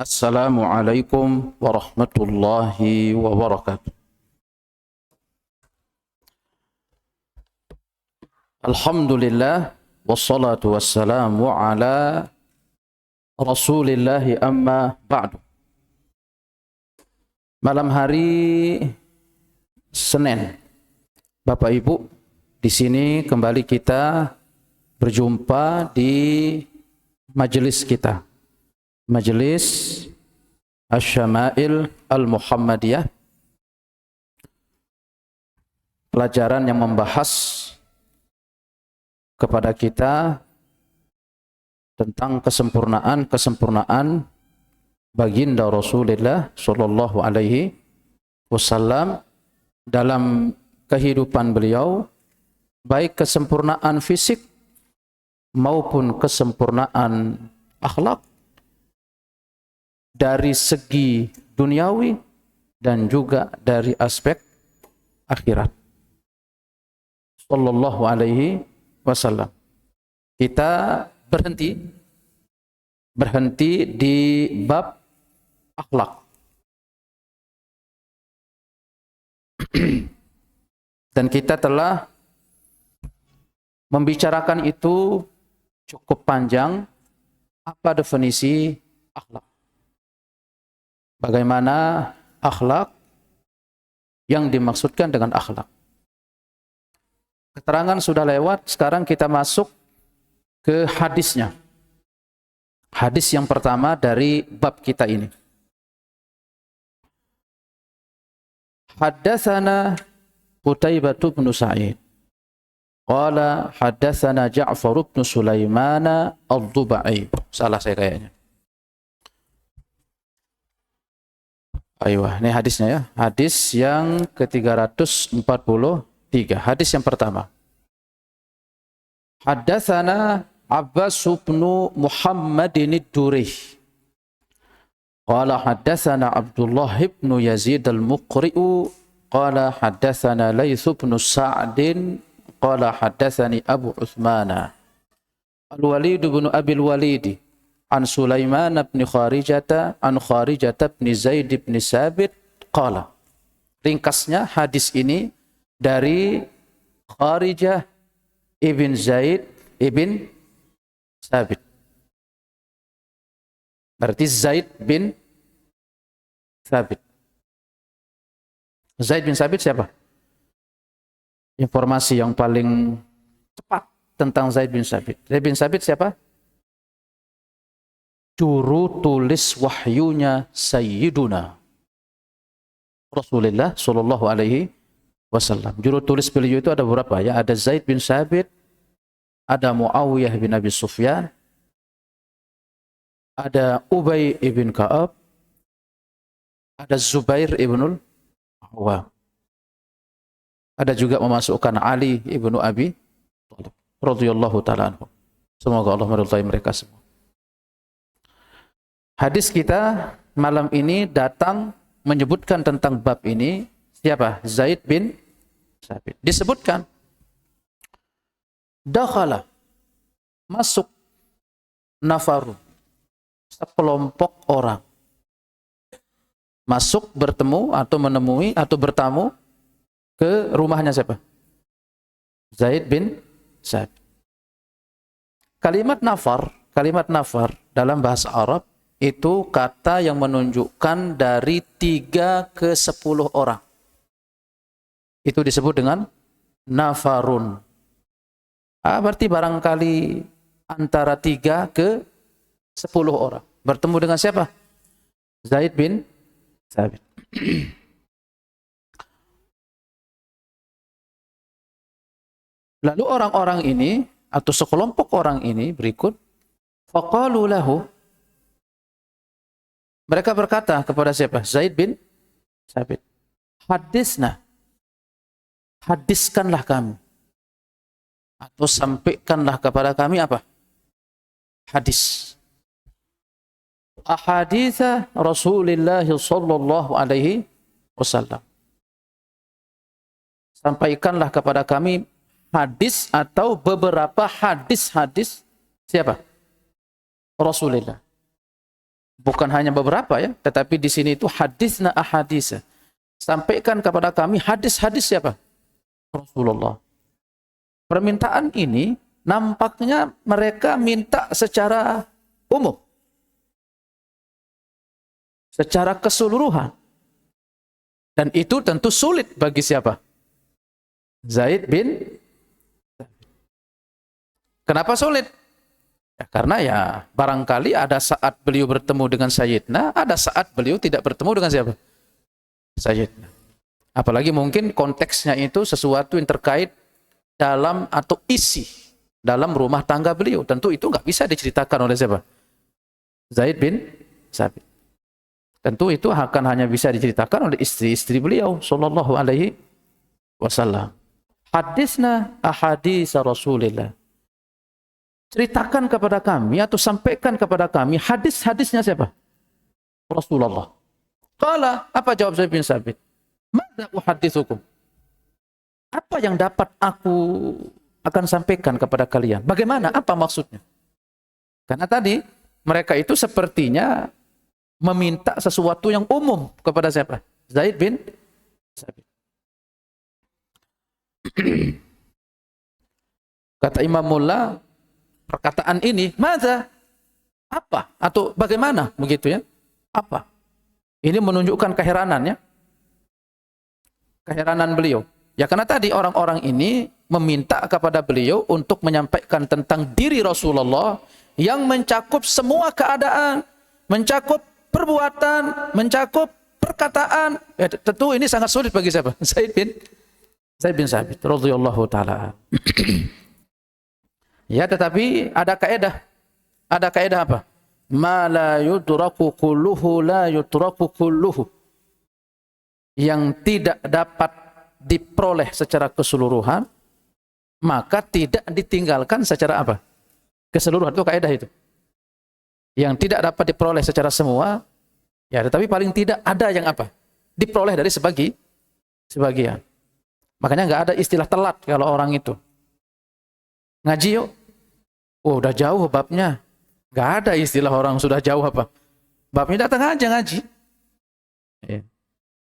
Assalamualaikum warahmatullahi wabarakatuh. Alhamdulillah wassalatu wassalamu ala Rasulillahi amma ba'du. Malam hari Senin, Bapak Ibu, di sini kembali kita berjumpa di majelis kita. Majelis Asy-Syama'il Al-Muhammadiyah, pelajaran yang membahas kepada kita tentang kesempurnaan baginda Rasulullah sallallahu alaihi wasallam dalam kehidupan beliau, baik kesempurnaan fisik maupun kesempurnaan akhlak, dari segi duniawi dan juga dari aspek akhirat. Sallallahu alaihi wasallam. Kita berhenti di bab akhlak. Dan kita telah membicarakan itu cukup panjang, apa definisi akhlak. Bagaimana akhlak, yang dimaksudkan dengan akhlak. Keterangan sudah lewat, sekarang kita masuk ke hadisnya. Hadis yang pertama dari bab kita ini. Haddatsana Qutaibah bin Sa'id. Qala haddatsana Ja'far bin Sulaiman ad-Dubai. Salah saya kayaknya. Ini hadisnya ya. Hadis yang ke-343. Hadis yang pertama. Haddatsana Abbas bin Muhammadin ad-Durih. Qala haddatsana Abdullah bin Yazid al-Muqri'u. Qala haddatsana Laits bin Sa'd. Qala haddatsani Abu Utsman Al-Walid bin Abi al-Walid an Sulaiman bin Kharijah an Kharijah bin Zaid bin Sabit qala. Ringkasnya hadis ini dari Kharijah ibn Zaid ibn Sabit. Berarti Zaid bin Sabit. Zaid bin Sabit siapa? Informasi yang paling cepat tentang Zaid bin Sabit. Zaid bin Sabit siapa? Juru tulis wahyunya Sayyiduna Rasulullah sallallahu alaihi wasallam. Juru tulis beliau itu ada beberapa ya. Ada Zaid bin Sabit, ada Muawiyah bin Abi Sufyan, ada Ubay ibn Ka'ab, ada Zubair ibnul Awwam. Ada juga memasukkan Ali ibnu Abi Thalib radhiyallahu taala anhu. Semoga Allah meridai mereka semua. Hadis kita malam ini datang menyebutkan tentang bab ini. Siapa? Zaid bin Sabit. Disebutkan dakhala, masuk, nafaru, sekelompok orang. Masuk, bertemu atau menemui atau bertamu ke rumahnya siapa? Zaid bin Sabit. Kalimat nafar dalam bahasa Arab itu kata yang menunjukkan dari 3 ke 10 orang. Itu disebut dengan nafarun. Berarti barangkali antara 3 ke 10 orang. Bertemu dengan siapa? Zaid bin Sabit. Lalu orang-orang ini atau sekelompok orang ini berikut, faqalu lahu, mereka berkata kepada siapa? Zaid bin Sabit. Hadisna, hadiskanlah kami. Atau sampaikanlah kepada kami apa? Hadis. Ahaditha Rasulullah sallallahu alaihi wasallam. Sampaikanlah kepada kami hadis atau beberapa hadis-hadis siapa? Rasulullah. Bukan hanya beberapa ya, tetapi di sini itu hadisna ahadisa. Sampaikan kepada kami hadis-hadis siapa? Rasulullah. Permintaan ini nampaknya mereka minta secara umum. Secara keseluruhan. Dan itu tentu sulit bagi siapa? Zaid bin. Kenapa sulit? Ya, karena ya barangkali ada saat beliau bertemu dengan Sayyidina, ada saat beliau tidak bertemu dengan siapa? Sayyidina. Apalagi mungkin konteksnya itu sesuatu yang terkait dalam atau isi dalam rumah tangga beliau. Tentu itu nggak bisa diceritakan oleh siapa? Zaid bin Sabit. Tentu itu akan hanya bisa diceritakan oleh istri-istri beliau sallallahu alaihi wasallam. Hadisna ahadits Rasulillah. Ceritakan kepada kami atau sampaikan kepada kami hadis-hadisnya siapa? Rasulullah. Qala, apa jawab Zaid bin Sabit? Madza uhadditsukum? Apa yang dapat aku akan sampaikan kepada kalian? Bagaimana? Apa maksudnya? Karena tadi mereka itu sepertinya meminta sesuatu yang umum kepada siapa? Zaid bin Sabit. Kata Imam Mullah, perkataan ini, madza? Apa? Atau bagaimana? Begitu ya? Apa? Ini menunjukkan keheranannya. Keheranan beliau. Ya karena tadi orang-orang ini meminta kepada beliau untuk menyampaikan tentang diri Rasulullah yang mencakup semua keadaan, mencakup perbuatan, mencakup perkataan. Ya, tentu ini sangat sulit bagi siapa? Zaid bin Sabit radhiyallahu taala. Ya, tetapi ada kaidah. Ada kaidah apa? Ma la yudraku kulluhu la yutraku kulluhu. Yang tidak dapat diperoleh secara keseluruhan, maka tidak ditinggalkan secara apa? Keseluruhan. Itu kaidah itu. Yang tidak dapat diperoleh secara semua, ya tetapi paling tidak ada yang apa? Diperoleh dari sebagian. Makanya nggak ada istilah telat kalau orang itu. Ngaji yuk. Oh, udah jauh babnya. Nggak ada istilah orang sudah jauh apa. Babnya datang aja ngaji. Ya.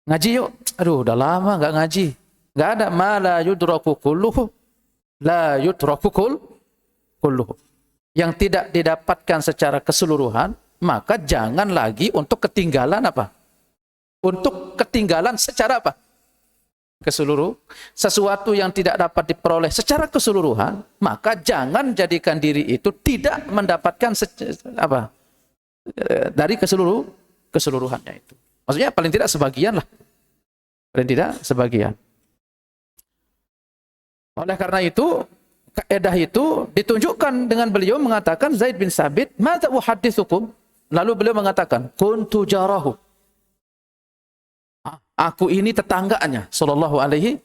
Ngaji yuk. Aduh, udah lama nggak ngaji. Nggak ada. Ma la yudraku kulluhu. La yudraku kulluhu. Yang tidak didapatkan secara keseluruhan, maka jangan lagi untuk ketinggalan apa? Untuk ketinggalan secara apa? Keseluruh. Sesuatu yang tidak dapat diperoleh secara keseluruhan, maka jangan jadikan diri itu tidak mendapatkan apa? Dari keseluruhannya itu. Maksudnya paling tidak sebagian lah. Paling tidak sebagian. Oleh karena itu, kaidah itu ditunjukkan dengan beliau mengatakan Zaid bin Sabit, "Madza uhadditsukum?" Lalu beliau mengatakan, "Kuntu jarahu." Aku ini tetangganya sallallahu alaihi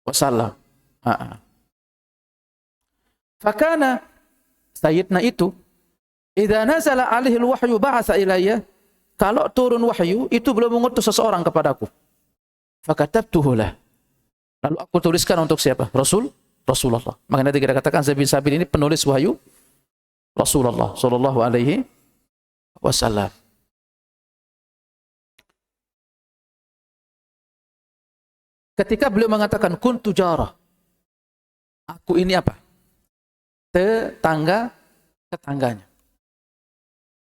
wasallam. Fakana Sayyidina itu idza nazala alaihi alwahyu ba'atsa ilayya. Kalau turun wahyu itu beliau mengutus seseorang kepadaku. Fakatabtuhu lah. Lalu aku tuliskan untuk siapa? Rasulullah. Makanya kita katakan Zaid bin Sabit ini penulis wahyu Rasulullah sallallahu alaihi wasallam. Ketika beliau mengatakan kuntu jarah, aku ini apa? Tetangganya.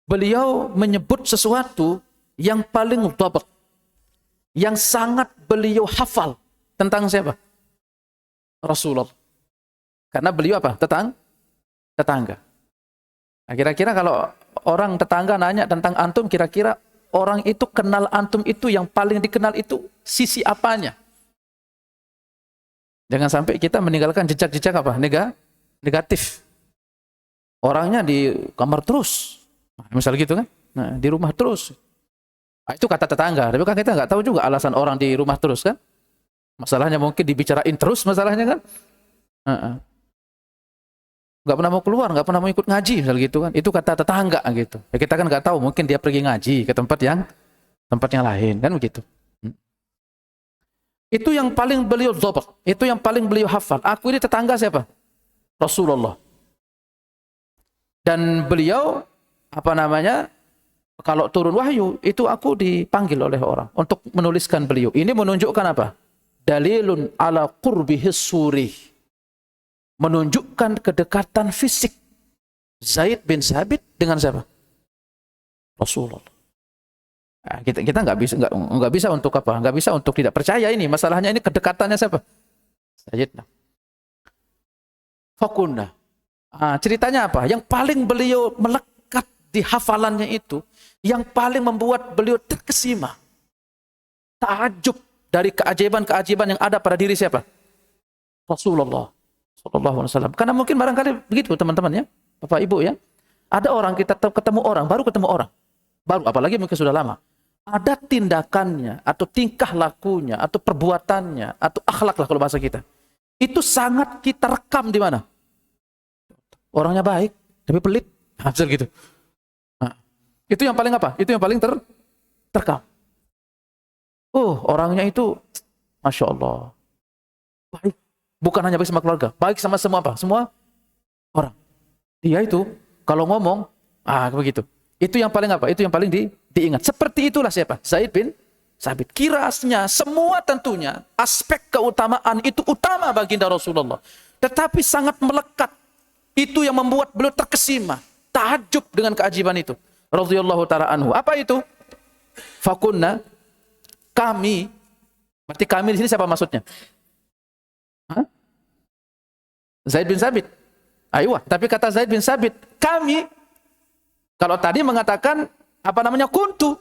Beliau menyebut sesuatu yang paling dhabt, yang sangat beliau hafal tentang siapa? Rasulullah. Karena beliau apa? Tetangga. Nah, kira-kira kalau orang tetangga nanya tentang antum, kira-kira orang itu kenal antum itu yang paling dikenal itu sisi apanya? Jangan sampai kita meninggalkan jejak-jejak apa? Negatif. Orangnya di kamar terus. Nah, misal gitu kan? Nah, di rumah terus. Nah, itu kata tetangga. Tapi kan kita nggak tahu juga alasan orang di rumah terus kan? Masalahnya mungkin dibicarain terus masalahnya kan? Nggak pernah mau keluar, nggak pernah mau ikut ngaji, misal gitu kan? Itu kata tetangga gitu. Ya, kita kan nggak tahu, mungkin dia pergi ngaji ke tempat yang lain kan begitu. Itu yang paling beliau dhabt, itu yang paling beliau hafal. Aku ini tetangga siapa? Rasulullah. Dan beliau Kalau turun wahyu, itu aku dipanggil oleh orang untuk menuliskan beliau. Ini menunjukkan apa? Dalilun ala qurbihis surih. Menunjukkan kedekatan fisik Zaid bin Sabit dengan siapa? Rasulullah. Nah, kita nggak bisa untuk apa? Nggak bisa untuk tidak percaya ini. Masalahnya ini kedekatannya siapa? Zaid. Fakunna. Ceritanya apa? Yang paling beliau melekat di hafalannya itu, yang paling membuat beliau terkesima, takjub dari keajaiban-keajaiban yang ada pada diri siapa? Rasulullah Sallallahu Alaihi Wasallam. Karena mungkin barangkali begitu teman-teman ya, Bapak Ibu ya. Ada orang kita ketemu orang, baru ketemu orang, baru apalagi mungkin sudah lama. Ada tindakannya, atau tingkah lakunya, atau perbuatannya, atau akhlak lah kalau bahasa kita. Itu sangat kita rekam di mana? Orangnya baik, tapi pelit, hasil gitu. Nah, itu yang paling apa? Itu yang paling terekam. Orangnya itu, masya Allah, baik. Bukan hanya baik sama keluarga, baik sama semua apa? Semua orang. Dia itu kalau ngomong, begitu. Itu yang paling apa? Itu yang paling diingat. Seperti itulah siapa? Zaid bin Sabit. Kirasnya semua tentunya aspek keutamaan itu utama baginda Rasulullah. Tetapi sangat melekat. Itu yang membuat beliau terkesima, takjub dengan keajaiban itu. Radhiyallahu taala anhu. Apa itu? Fakunna, kami. Berarti kami di sini siapa maksudnya? Zaid bin Sabit. Aywa, tapi kata Zaid bin Sabit, kami, kalau tadi mengatakan apa namanya kuntu,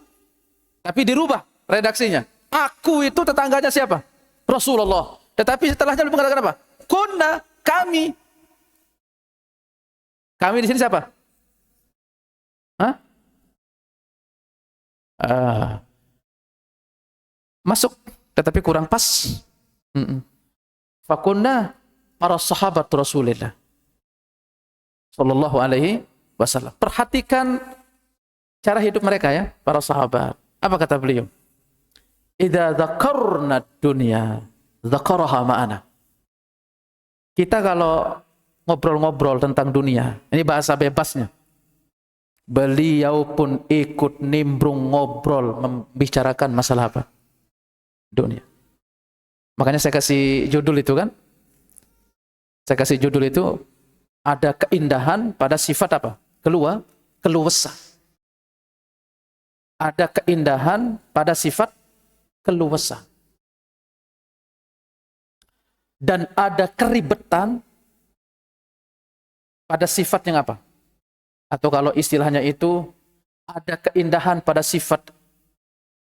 tapi dirubah redaksinya. Aku itu tetangganya siapa? Rasulullah. Tetapi setelahnya mengatakan apa? Kunna, kami. Kami di sini siapa? Masuk, tetapi kurang pas. Fakunna para sahabat Rasulullah Sallallahu Alaihi Wasallam. Perhatikan cara hidup mereka ya, para sahabat. Apa kata beliau? Idza dzakarna dunya, dzakaraha ma'ana. Kita kalau ngobrol-ngobrol tentang dunia, ini bahasa bebasnya. Beliau pun ikut nimbrung ngobrol membicarakan masalah apa? Dunia. Makanya saya kasih judul itu kan? Saya kasih judul itu ada keindahan pada sifat apa? Keluwesah. Ada keindahan pada sifat keluwesah. Dan ada keribetan pada sifat yang apa? Atau kalau istilahnya itu ada keindahan pada sifat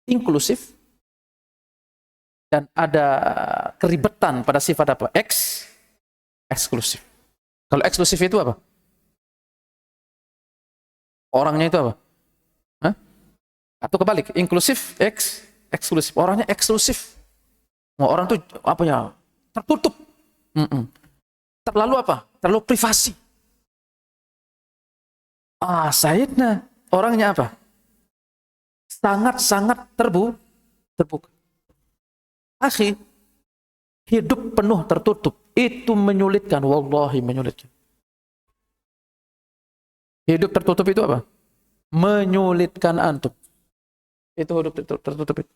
inklusif dan ada keribetan pada sifat apa? Eksklusif. Kalau eksklusif itu apa? Orangnya itu apa? Atau kebalik, inklusif, eksklusif. Orangnya eksklusif. Orang tuh apa ya? Tertutup. Terlalu apa? Terlalu privasi. Sayyidina orangnya apa? Sangat-sangat terbuka. Akhi, hidup penuh tertutup. Itu menyulitkan, wallahi menyulitkan. Hidup tertutup itu apa? Menyulitkan antum. Itu hidup tertutup itu.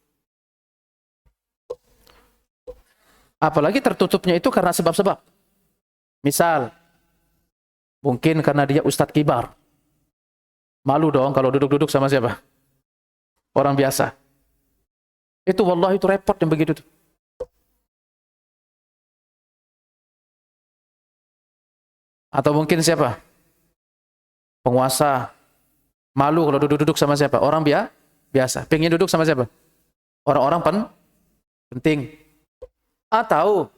Apalagi tertutupnya itu karena sebab-sebab. Misal, mungkin karena dia ustadz kibar. Malu dong kalau duduk-duduk sama siapa? Orang biasa. Itu wallahi itu repot yang begitu tuh. Atau mungkin siapa? Penguasa. Malu kalau duduk-duduk sama siapa? Orang biasa. Pengen duduk sama siapa? Orang-orang penting. Atau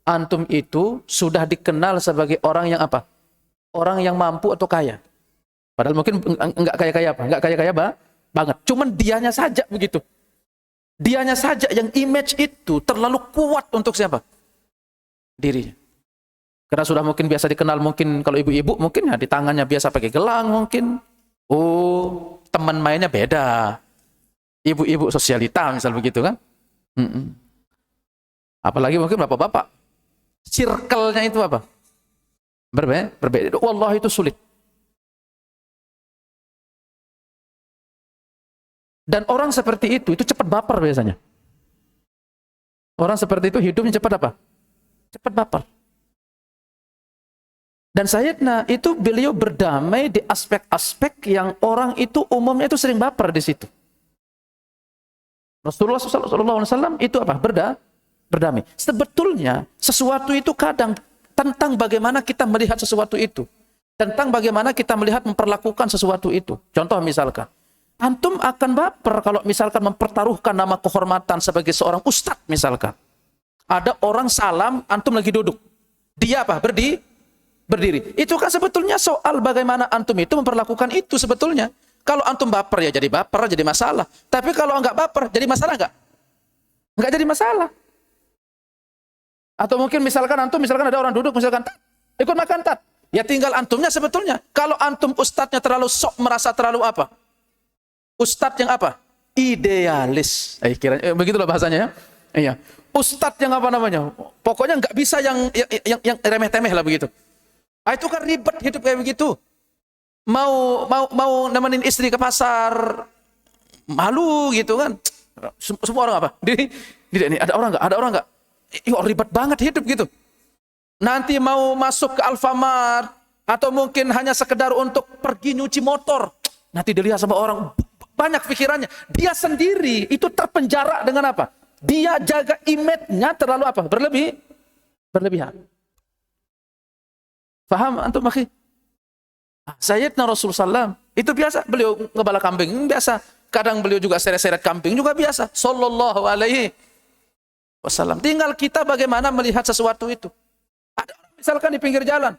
antum itu sudah dikenal sebagai orang yang apa? Orang yang mampu atau kaya. Padahal mungkin enggak kaya-kaya apa? Enggak kaya-kaya banget. Cuman dianya saja begitu. Dianya saja yang image itu terlalu kuat untuk siapa? Dirinya. Karena sudah mungkin biasa dikenal, mungkin kalau ibu-ibu mungkin ya di tangannya biasa pakai gelang mungkin. Teman mainnya beda. Ibu-ibu sosialita misal begitu kan. Apalagi mungkin bapak-bapak. Circle-nya itu apa? Berbeda. Wallah itu sulit. Dan orang seperti itu cepat baper biasanya. Orang seperti itu hidupnya cepat apa? Cepat baper. Dan Sayyidina itu beliau berdamai di aspek-aspek yang orang itu umumnya itu sering baper di situ. Rasulullah SAW itu apa? Berdamai. Sebetulnya sesuatu itu kadang tentang bagaimana kita melihat sesuatu itu. Tentang bagaimana kita melihat memperlakukan sesuatu itu. Contoh misalkan, antum akan baper kalau misalkan mempertaruhkan nama kehormatan sebagai seorang ustadz misalkan. Ada orang salam, antum lagi duduk. Dia apa? Berdiri. Itu kan sebetulnya soal bagaimana antum itu memperlakukan itu sebetulnya. Kalau antum baper ya jadi baper, jadi masalah. Tapi kalau enggak baper, jadi masalah enggak? Enggak jadi masalah. Atau mungkin misalkan ada orang duduk misalkan, ikut makan tat. Ya tinggal antumnya sebetulnya. Kalau antum ustadznya terlalu sok merasa terlalu apa? Ustadz yang apa? Idealis. Begitulah bahasanya ya. Iya. Ustadz yang apa namanya? Pokoknya enggak bisa yang remeh-temeh lah begitu. Itu kan ribet hidup kayak begitu. Mau nemenin istri ke pasar, malu gitu kan. Semua orang apa? Ini ada orang enggak? Ada orang enggak? Ribet banget hidup gitu. Nanti mau masuk ke Alfamart atau mungkin hanya sekedar untuk pergi nyuci motor. Nanti dilihat sama orang, banyak pikirannya. Dia sendiri itu terpenjara dengan apa? Dia jaga image-nya terlalu apa? Berlebihan. Paham antum akhi? Sayyidina Rasulullah SAW itu biasa, beliau ngebala kambing biasa. Kadang beliau juga seret-seret kambing juga biasa. Sallallahu alaihi wasallam. Tinggal kita bagaimana melihat sesuatu itu. Ada orang misalkan di pinggir jalan,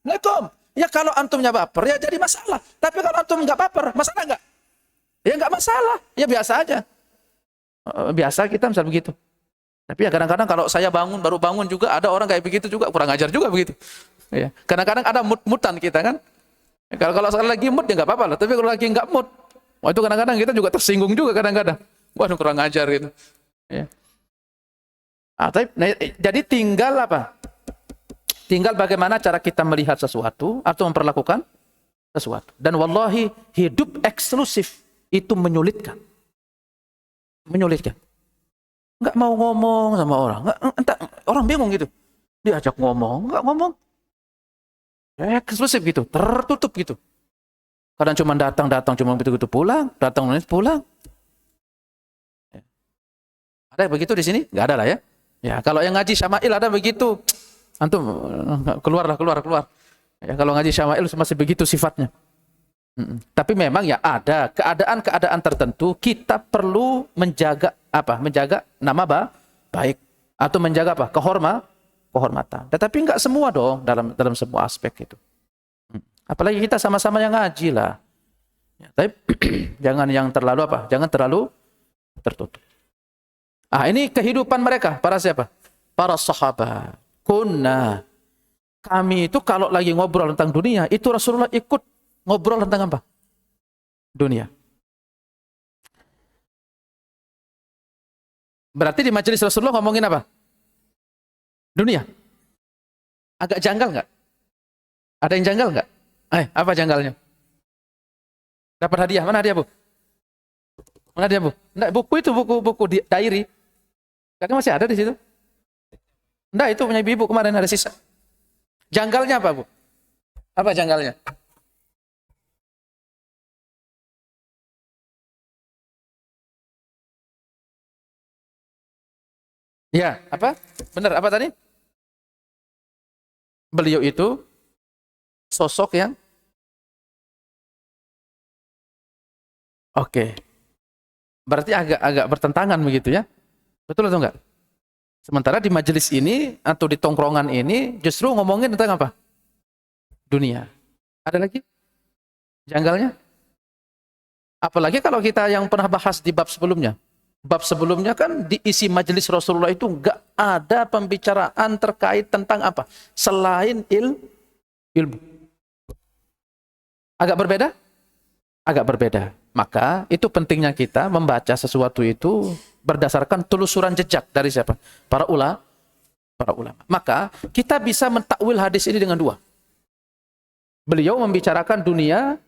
Assalamualaikum. Ya kalau antumnya baper ya jadi masalah. Tapi kalau antum nggak baper, masalah nggak? Ya nggak masalah. Ya biasa aja. Biasa kita misal begitu. Tapi ya kadang-kadang kalau saya baru bangun juga ada orang kayak begitu juga, kurang ajar juga begitu. Ya. Kadang-kadang ada mood-moodan kita kan. Kalau sekali lagi mood ya nggak apa-apa lah. Tapi kalau lagi nggak mood, itu kadang-kadang kita juga tersinggung juga kadang-kadang. Waduh kurang ajar gitu. Ya. Jadi tinggal apa? Tinggal bagaimana cara kita melihat sesuatu atau memperlakukan sesuatu. Dan wallahi hidup eksklusif itu menyulitkan. Menyulitkan. Nggak mau ngomong sama orang. Entah, orang bingung gitu. Diajak ngomong, nggak ngomong. Eksklusif gitu, tertutup gitu. Kadang cuma datang cuma begitu pulang, datang pulang. Ada begitu di sini? Nggak ada lah ya. Ya, kalau yang ngaji Syama'il ada begitu. Antum keluar. Ya, kalau ngaji Syama'il masih begitu sifatnya. Tapi memang ya ada keadaan-keadaan tertentu kita perlu menjaga apa? Menjaga nama baik atau menjaga apa? Kehormatan. Tetapi enggak semua dong dalam semua aspek itu. Apalagi kita sama-sama yang ngaji lah. Ya, tapi jangan yang terlalu apa? Jangan terlalu tertutup. Ini kehidupan mereka, para siapa? Para sahabat. Kami itu kalau lagi ngobrol tentang dunia, itu Rasulullah ikut ngobrol tentang apa? Dunia. Berarti di majelis Rasulullah ngomongin apa? Dunia. Agak janggal nggak? Ada yang janggal nggak? Apa janggalnya? Dapat hadiah. Mana hadiah, Bu? Mana hadiah, Bu? Nggak, buku itu buku diary. Kan masih ada di situ. Nggak, itu punya ibu kemarin ada sisa. Janggalnya apa, Bu? Apa janggalnya? Ya, apa? Benar, apa tadi? Beliau itu sosok yang oke. Berarti agak bertentangan begitu ya? Betul atau enggak? Sementara di majelis ini atau di tongkrongan ini justru ngomongin tentang apa? Dunia. Ada lagi? Janggalnya? Apalagi kalau kita yang pernah bahas di bab sebelumnya. Bab sebelumnya kan diisi majelis Rasulullah itu enggak ada pembicaraan terkait tentang apa? Selain ilmu. Agak berbeda? Agak berbeda. Maka itu pentingnya kita membaca sesuatu itu berdasarkan telusuran jejak dari siapa? Para ulama. Maka kita bisa mentakwil hadis ini dengan dua. Beliau membicarakan dunia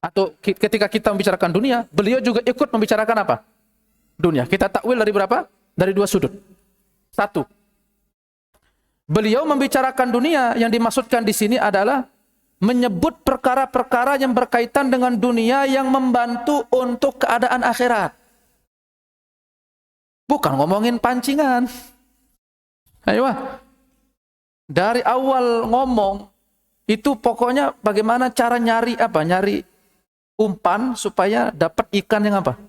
Atau ketika kita membicarakan dunia, beliau juga ikut membicarakan apa? Dunia. Kita takwil dari berapa? Dari dua sudut. Satu, beliau membicarakan dunia, yang dimaksudkan di sini adalah menyebut perkara-perkara yang berkaitan dengan dunia yang membantu untuk keadaan akhirat. Bukan ngomongin pancingan. Ayo, dari awal ngomong itu pokoknya bagaimana cara nyari umpan supaya dapat ikan yang apa?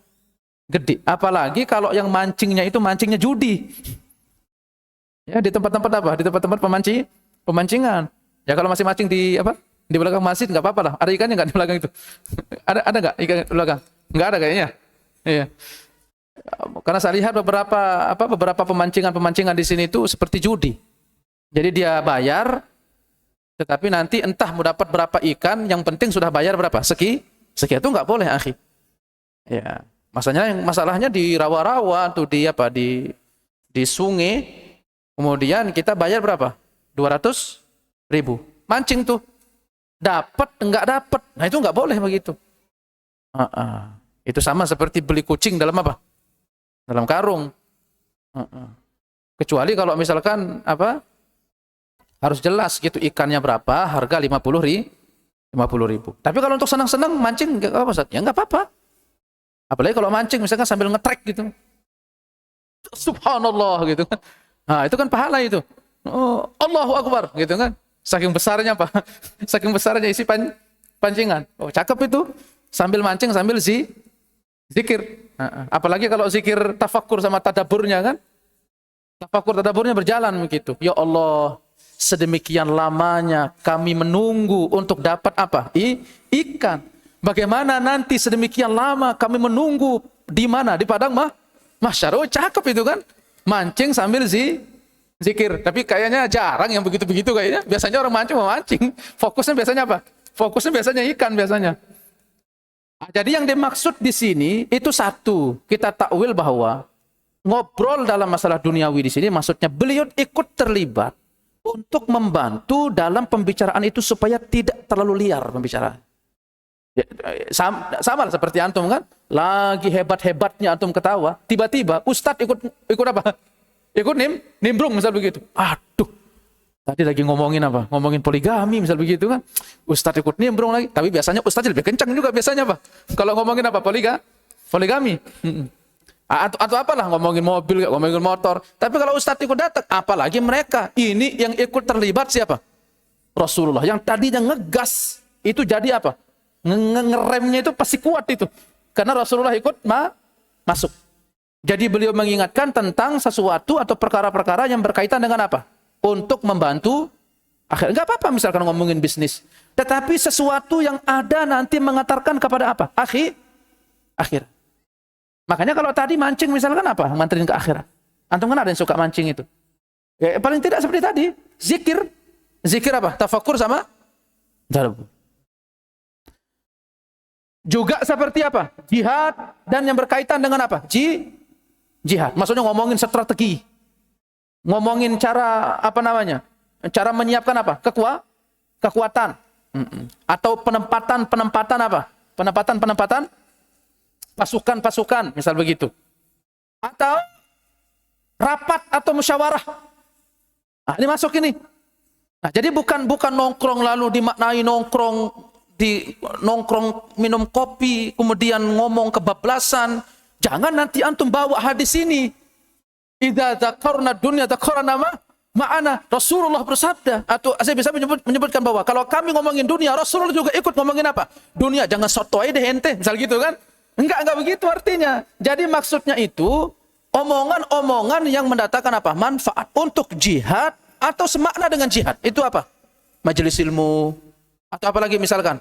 Gede. Apalagi kalau yang mancingnya itu mancingnya judi. Ya, di tempat-tempat apa? Di tempat-tempat pemancingan. Ya kalau masih mancing di apa? Di belakang masjid nggak apa-apa lah. Ada ikannya nggak di belakang itu? Ada nggak ikan di belakang? Nggak ada kayaknya. Iya. Karena saya lihat beberapa pemancingan di sini itu seperti judi. Jadi dia bayar, tetapi nanti entah mau dapat berapa ikan, yang penting sudah bayar berapa? Sekian itu nggak boleh, akhi. Ya, masalahnya di rawa-rawa tuh di sungai, kemudian kita bayar berapa? 200.000. Mancing tuh. Dapat enggak dapat. Nah, itu nggak boleh begitu. Itu sama seperti beli kucing dalam apa? Dalam karung. Kecuali kalau misalkan harus jelas gitu ikannya berapa, harga 50.000. Tapi kalau untuk senang-senang mancing enggak apa, Ustaz? Ya enggak apa-apa. Apalagi kalau mancing misalkan sambil ngetrek gitu. Subhanallah gitu kan. Nah, itu kan pahala itu. Oh, Allahu Akbar gitu kan. Saking besarnya apa? Saking besarnya isi pancingan. Oh, cakep itu. Sambil mancing sambil zikir. Apalagi kalau zikir tafakkur sama tadaburnya kan. Tafakkur tadaburnya berjalan begitu. Ya Allah, sedemikian lamanya kami menunggu untuk dapat apa? Ikan. Bagaimana nanti sedemikian lama kami menunggu di mana? Di padang mahsyar. Oh, cakep itu kan. Mancing sambil zikir. Tapi kayaknya jarang yang begitu-begitu kayaknya. Biasanya orang mancing mau mancing. Fokusnya biasanya apa? Fokusnya biasanya ikan biasanya. Jadi yang dimaksud di sini itu satu, kita takwil bahwa ngobrol dalam masalah duniawi di sini maksudnya beliau ikut terlibat untuk membantu dalam pembicaraan itu supaya tidak terlalu liar pembicaraan. Ya, sama seperti antum kan, lagi hebat-hebatnya antum ketawa, tiba-tiba ustadz ikut apa? Ikut nimbrung misal begitu. Aduh, tadi lagi ngomongin apa? Ngomongin poligami misal begitu kan. Ustadz ikut nimbrung lagi, tapi biasanya ustadz lebih kencang juga biasanya apa? Kalau ngomongin apa? Poligami. Atau apalah, ngomongin mobil, ngomongin motor. Tapi kalau ustadz ikut datang, apalagi mereka. Ini yang ikut terlibat siapa? Rasulullah. Yang tadinya ngegas, itu jadi apa? Ngeremnya itu pasti kuat itu. Karena Rasulullah ikut masuk. Jadi beliau mengingatkan tentang sesuatu atau perkara-perkara yang berkaitan dengan apa? Untuk membantu akhir. Enggak apa-apa misalkan ngomongin bisnis. Tetapi sesuatu yang ada nanti mengantarkan kepada apa? Akhir. Makanya kalau tadi mancing misalkan apa? Nganterin ke akhirat. Antum kan ada yang suka mancing itu. Ya, paling tidak seperti tadi. Zikir. Zikir apa? Tafakur sama tadabbur. Juga seperti apa? Jihad dan yang berkaitan dengan apa? Jihad. Maksudnya ngomongin strategi. Ngomongin cara cara menyiapkan apa? Kekuatan. Atau penempatan apa? Penempatan pasukan, misal begitu. Atau rapat atau musyawarah. Nah, ini masuk ini. Nah, jadi bukan nongkrong lalu dimaknai nongkrong minum kopi, kemudian ngomong kebablasan. Jangan nanti antum bawa hadis ini. Idza dzakarna dunya dzakarna ma'ana. Rasulullah bersabda, atau saya bisa menyebutkan bahwa kalau kami ngomongin dunia, Rasulullah juga ikut ngomongin apa? Dunia, jangan sotoy deh ente, misal gitu kan? Enggak begitu artinya. Jadi maksudnya itu omongan-omongan yang mendatangkan apa? Manfaat untuk jihad atau semakna dengan jihad. Itu apa? Majelis ilmu atau apalagi misalkan,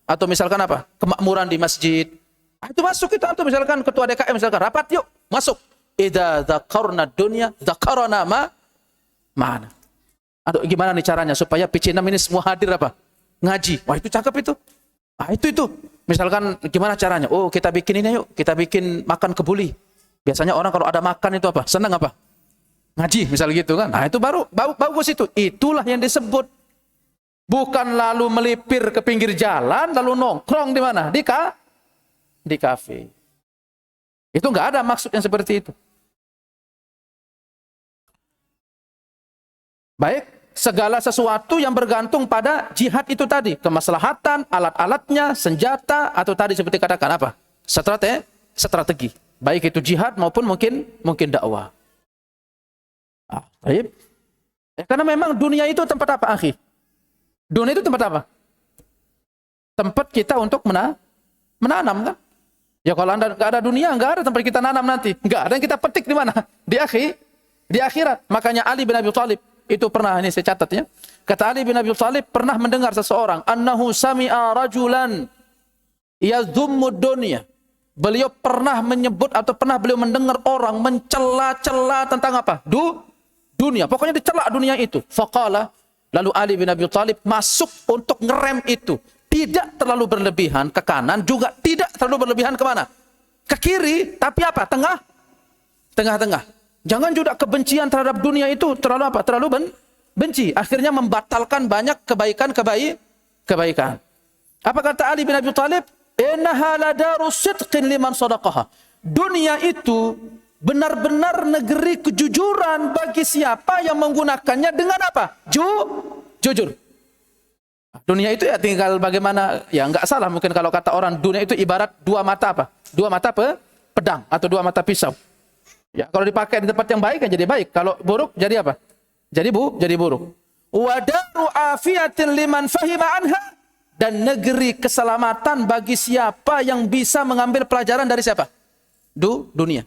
atau misalkan apa? Kemakmuran di masjid. Itu masuk itu atau misalkan ketua DKM misalkan rapat yuk, masuk. Idza dzakarna dunya dzakarna ma'ana. Aduh, gimana nih caranya supaya PC6 ini semua hadir apa? Ngaji. Wah, itu cakep itu. Itu. Misalkan gimana caranya? Oh, kita bikin ini yuk. Kita bikin makan kebuli. Biasanya orang kalau ada makan itu apa? Senang apa? Ngaji, misal gitu kan. Nah, itu baru bagus itu. Itulah yang disebut Bukan lalu melipir ke pinggir jalan, lalu nongkrong di mana? Di kafe. Itu nggak ada maksud yang seperti itu. Baik, segala sesuatu yang bergantung pada jihad itu tadi. Kemaslahatan, alat-alatnya, senjata, atau tadi seperti katakan apa? Strategi. Baik itu jihad maupun mungkin dakwah. Baik. Karena memang dunia itu tempat apa, akhi? Dunia itu tempat apa? Tempat kita untuk menanam kan? Ya kalau Anda nggak ada dunia, nggak ada tempat kita nanam nanti. Nggak ada yang kita petik di mana? Di akhirat. Makanya Ali bin Abi Thalib itu pernah, ini saya catat ya. Kata Ali bin Abi Thalib pernah mendengar seseorang, annahu sami'a rajulan yadhummud dunya. Beliau pernah menyebut atau pernah beliau mendengar orang mencela-cela tentang apa? Dunia. Pokoknya dicela dunia itu. Faqala, lalu Ali bin Abi Thalib masuk untuk ngerem itu. Tidak terlalu berlebihan ke kanan, juga tidak terlalu berlebihan ke mana? Ke kiri, tapi apa? Tengah-tengah. Jangan juga kebencian terhadap dunia itu terlalu apa? Terlalu benci. Akhirnya membatalkan banyak kebaikan. Apa kata Ali bin Abi Thalib? Innaha ladaru sidqin liman sadaqaha. Dunia itu benar-benar negeri kejujuran bagi siapa yang menggunakannya dengan apa? Jujur. Dunia itu ya tinggal bagaimana, ya nggak salah mungkin kalau kata orang dunia itu ibarat dua mata apa? Dua mata pedang atau dua mata pisau. Ya kalau dipakai di tempat yang baik kan jadi baik, kalau buruk jadi apa? Jadi buruk. Wadaru afiatin liman fahima anha, dan negeri keselamatan bagi siapa yang bisa mengambil pelajaran dari siapa? Dunia.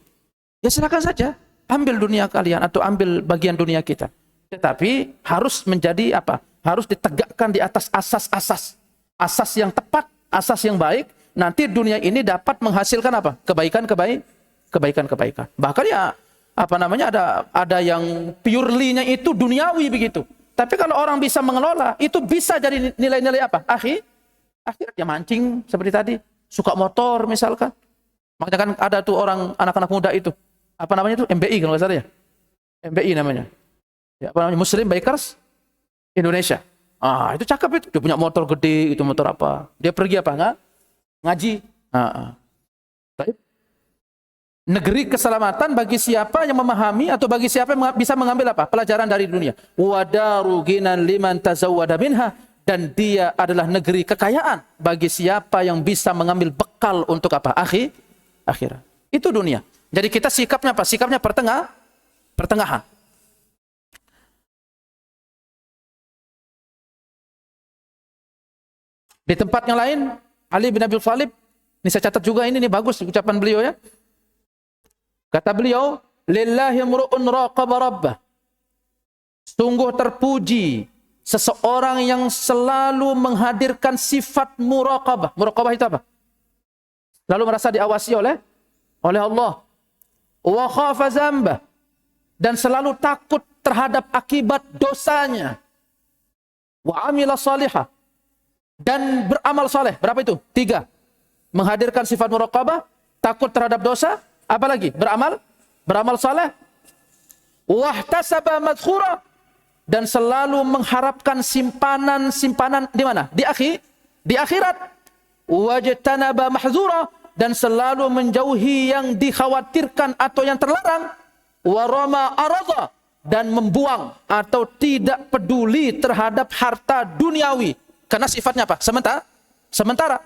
Ya silakan saja, ambil dunia kalian atau ambil bagian dunia kita. Tetapi harus menjadi apa? Harus ditegakkan di atas asas-asas. Asas yang tepat, asas yang baik. Nanti dunia ini dapat menghasilkan apa? Kebaikan-kebaikan. Bahkan ya apa namanya, ada yang purely-nya itu duniawi begitu. Tapi kalau orang bisa mengelola, itu bisa jadi nilai-nilai apa? Akhirnya mancing seperti tadi, suka motor misalkan. Makanya kan ada tuh orang anak-anak muda itu. Apa namanya itu? MBI kalau nggak salah ya. MBI namanya. Ya, apa namanya? Muslim Bikers Indonesia. Itu cakep itu. Dia punya motor gede, itu motor apa? Dia pergi apa? Ngaji. Baik. Negeri keselamatan bagi siapa yang memahami atau bagi siapa yang bisa mengambil apa? Pelajaran dari dunia. Wadaru ginan liman tazawwada minha, dan dia adalah negeri kekayaan bagi siapa yang bisa mengambil bekal untuk apa? Akhirat. Itu dunia. Jadi kita sikapnya apa? Sikapnya pertengahan. Di tempat yang lain, Ali bin Abi Thalib, ini saya catat juga, ini bagus ucapan beliau ya. Kata beliau, lillahi mru'un raqaba rabbah. Sungguh terpuji seseorang yang selalu menghadirkan sifat muraqabah. Muraqabah itu apa? Lalu merasa diawasi oleh Allah. Wa khafa zambah, dan selalu takut terhadap akibat dosanya. Wa amila salihah, dan beramal saleh. Berapa itu? 3. Menghadirkan sifat muraqabah, takut terhadap dosa, apalagi? Beramal saleh. Wahtasaba madkhura, dan selalu mengharapkan simpanan di mana? Di akhirat. Wajtanaba mahzura, dan selalu menjauhi yang dikhawatirkan atau yang terlarang. Warama aradha, dan membuang atau tidak peduli terhadap harta duniawi. Karena sifatnya apa? Sementara.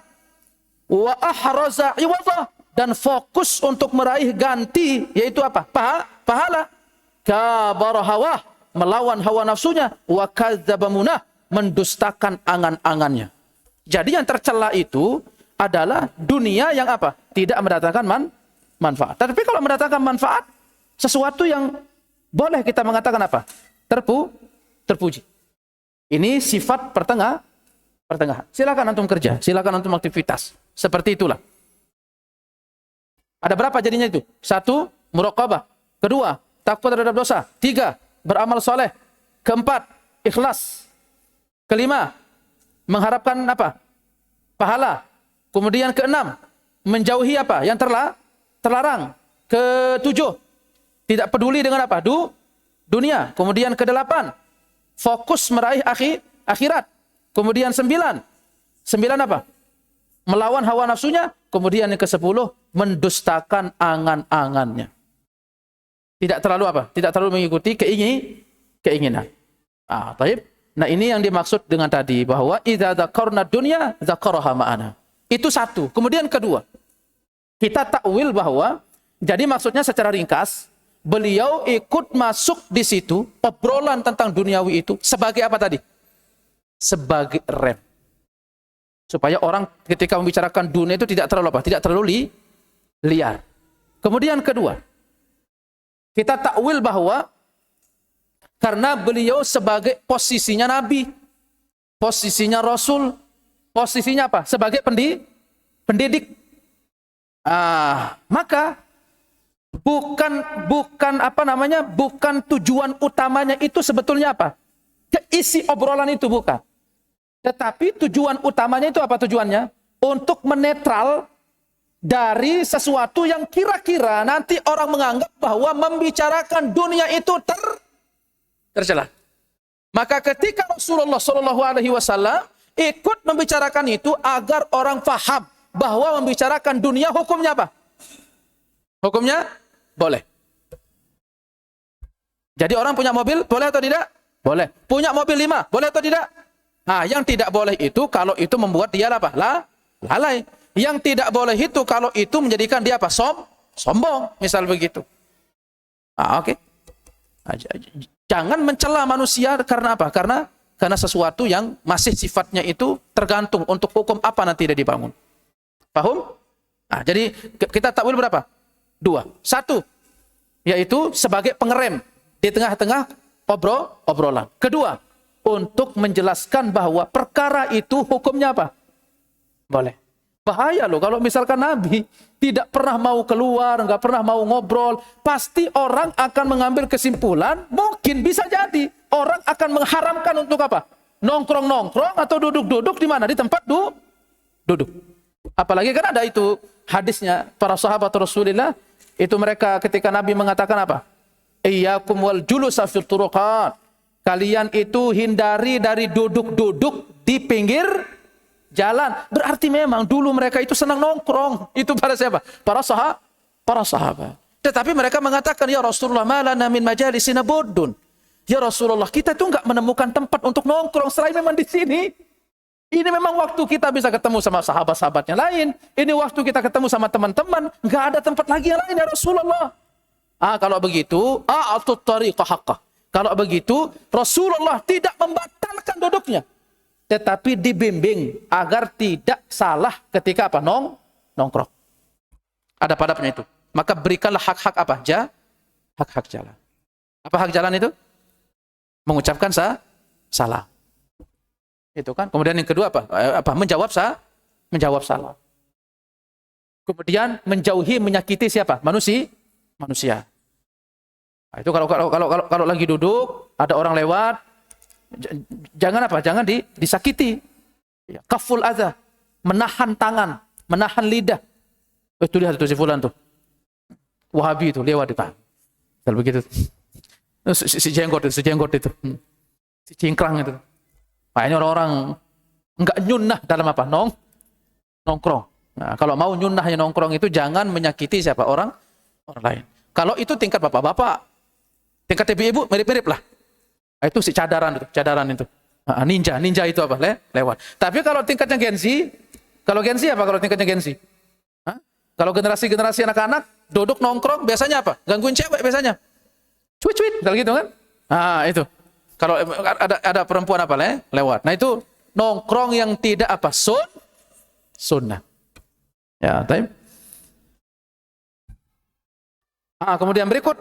Wa ahraza iwadha, dan fokus untuk meraih ganti, yaitu apa? Pahala. Kabara hawah, melawan hawa nafsunya. Wa kadzdzaba munah, mendustakan angan-angannya. Jadi yang tercela itu adalah dunia yang apa? Tidak mendatangkan manfaat. Tapi kalau mendatangkan manfaat, sesuatu yang boleh kita mengatakan apa? Terpuji. Ini sifat pertengahan. Silakan antum kerja, silakan antum aktivitas. Seperti itulah. Ada berapa jadinya itu? 1, muraqabah. 2, takut terhadap dosa. 3, beramal soleh. 4, ikhlas. 5, mengharapkan apa? Pahala. Kemudian 6, menjauhi apa? Yang terlarang. 7, tidak peduli dengan apa? Dunia. Kemudian 8, fokus meraih akhirat. Kemudian 9. 9 apa? Melawan hawa nafsunya. Kemudian yang ke-10, mendustakan angan-angannya. Tidak terlalu apa? Tidak terlalu mengikuti keinginan. Taib. Nah, ini yang dimaksud dengan tadi bahwa idza dzakarna dunya dzakaraha ma'ana. Itu satu. Kemudian kedua, kita takwil bahwa jadi maksudnya secara ringkas, beliau ikut masuk di situ obrolan tentang duniawi itu sebagai apa tadi? Sebagai rem. Supaya orang ketika membicarakan dunia itu tidak terlalu apa? Tidak terlalu liar. Kemudian kedua, kita takwil bahwa karena beliau sebagai posisinya Nabi, posisinya Rasul, posisinya apa? Sebagai pendidik. Maka bukan tujuan utamanya itu sebetulnya apa? Isi obrolan itu bukan. Tetapi tujuan utamanya itu apa tujuannya? Untuk menetral dari sesuatu yang kira-kira nanti orang menganggap bahwa membicarakan dunia itu tercela. Maka ketika Rasulullah SAW ikut membicarakan itu agar orang faham bahwa membicarakan dunia hukumnya apa? Hukumnya boleh. Jadi orang punya mobil boleh atau tidak? Boleh. Punya mobil 5 boleh atau tidak? Nah, yang tidak boleh itu kalau itu membuat dia apa? Lalai. Yang tidak boleh itu kalau itu menjadikan dia apa? Sombong, misal begitu. Oke. Jangan mencela manusia karena apa? Karena sesuatu yang masih sifatnya itu tergantung untuk hukum apa nanti dia dibangun. Paham? Jadi kita takwil berapa? 2. 1, yaitu sebagai pengerem di tengah-tengah obrolan. Kedua, untuk menjelaskan bahwa perkara itu hukumnya apa? Boleh. Bahaya loh kalau misalkan Nabi tidak pernah mau keluar, nggak pernah mau ngobrol, pasti orang akan mengambil kesimpulan, mungkin bisa jadi orang akan mengharamkan untuk apa? Nongkrong-nongkrong atau duduk-duduk di mana? Di tempat duduk. Apalagi kan ada itu hadisnya para sahabat Rasulullah, itu mereka ketika Nabi mengatakan apa? Iyyakum wal julusa fil turuqat. Kalian itu hindari dari duduk-duduk di pinggir jalan. Berarti memang dulu mereka itu senang nongkrong. Itu para siapa? Para sahabat. Tetapi mereka mengatakan, ya Rasulullah, malana min majalisina buddun. Ya Rasulullah, kita itu enggak menemukan tempat untuk nongkrong selain memang di sini. Ini memang waktu kita bisa ketemu sama sahabat-sahabatnya lain. Ini waktu kita ketemu sama teman-teman. Enggak ada tempat lagi yang lain ya Rasulullah. Kalau begitu, a'atut tariqa haqqah. Kalau begitu, Rasulullah tidak membatalkan duduknya. Tetapi dibimbing agar tidak salah ketika apa? Nongkrong. Ada padanya itu. Maka berikanlah hak-hak apa? Hak-hak jalan. Apa hak jalan itu? Mengucapkan salah. Itu kan. Kemudian yang kedua apa? Menjawab salah. Kemudian menjauhi menyakiti siapa? Manusia. Nah, itu kalau lagi duduk, ada orang lewat, jangan apa? Jangan disakiti. Kaful adza, menahan tangan, menahan lidah. Itu lihat itu si fulan tuh. Wahabi itu lewat Pak. Kalau begitu. Si jenggot itu. Si cingkrang itu. Nah, ini orang-orang enggak nyunnah dalam apa? Nongkrong. Nah, kalau mau nyunnahnya nongkrong itu jangan menyakiti siapa? Orang lain. Kalau itu tingkat bapak-bapak, tingkat ibu-ibu mirip-mirip lah. Itu si cadaran itu. Ninja itu apa? Lewat. Tapi kalau tingkatnya Gen Z apa kalau tingkatnya Gen Z? Kalau generasi anak-anak duduk nongkrong biasanya apa? Gangguin cewek biasanya. Cuit, kalau gitu kan? Itu. Kalau ada perempuan apa lewat. Nah itu nongkrong yang tidak apa? Sunnah. Ya, taib. Kemudian berikut,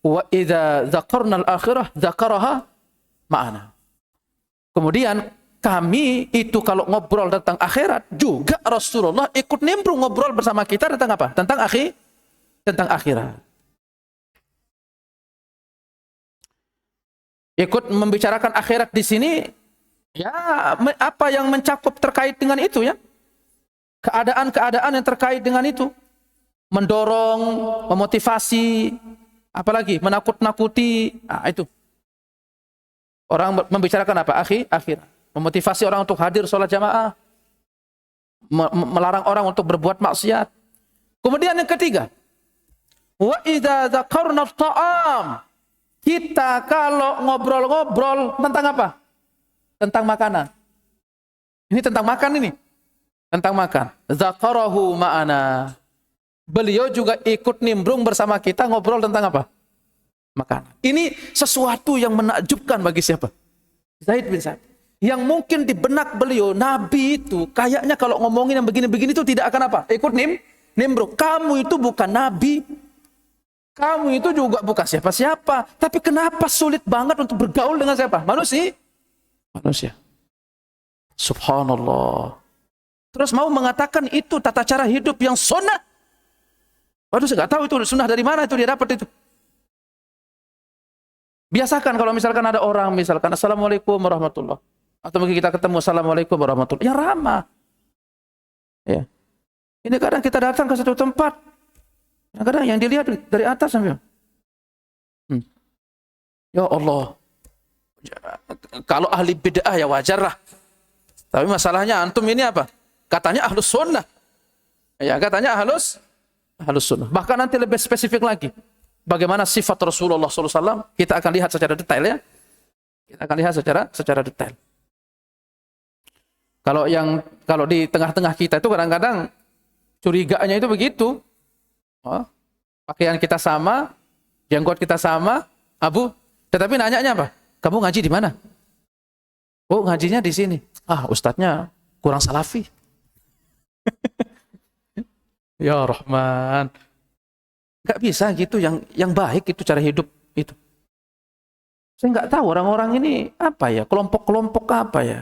wa idza dzakarna al-akhirah dzakaraha ma'ana. Kemudian kami itu kalau ngobrol tentang akhirat juga Rasulullah ikut nimbrung ngobrol bersama kita tentang apa? Tentang akhirat. Ikut membicarakan akhirat di sini ya apa yang mencakup terkait dengan itu ya? Keadaan-keadaan yang terkait dengan itu. Mendorong, memotivasi, apalagi menakut-nakuti. Itu. Orang membicarakan apa? Akhirat. memotivasi orang untuk hadir sholat jamaah, melarang orang untuk berbuat maksiat. Kemudian yang ketiga, wa idza dzakarna ta'am, kita kalau ngobrol-ngobrol tentang apa? Tentang makanan. Ini tentang makan ini. Tentang makan. Dzakarahu ma'ana. Beliau juga ikut nimbrung bersama kita ngobrol tentang apa? Makanan. Ini sesuatu yang menakjubkan bagi siapa? Zaid bin Sabit. Yang mungkin di benak beliau, Nabi itu kayaknya kalau ngomongin yang begini-begini itu tidak akan apa? Ikut nimbrung. Kamu itu bukan Nabi. Kamu itu juga bukan siapa-siapa. Tapi kenapa sulit banget untuk bergaul dengan siapa? Manusia. Subhanallah. Terus mau mengatakan itu tata cara hidup yang sunnah. Waduh, saya nggak tahu itu sunnah dari mana itu dia dapat itu. Biasakan kalau misalkan ada orang, misalkan Assalamualaikum warahmatullahi wabarakatuh. Atau mungkin kita ketemu Assalamualaikum warahmatullahi wabarakatuh. Yang ramah. Ya. Ini kadang kita datang ke satu tempat. Kadang yang dilihat dari atas sampai. Ya Allah. Kalau ahli bid'ah ya wajar lah. Tapi masalahnya antum ini apa? Katanya ahlus sunnah. Ya, katanya ahlus sunnah. Bahkan nanti lebih spesifik lagi. Bagaimana sifat Rasulullah SAW, kita akan lihat secara detail ya. Kita akan lihat secara detail. Kalau di tengah-tengah kita itu kadang-kadang curiganya itu begitu. Oh, pakaian kita sama, jenggot kita sama, abu. Tetapi nanyanya apa? Kamu ngaji di mana? Oh, ngajinya di sini. Ah, ustadznya kurang salafi. Ya Rahman. Nggak bisa gitu, yang baik itu cara hidup itu. Saya nggak tahu orang-orang ini apa ya, kelompok-kelompok apa ya.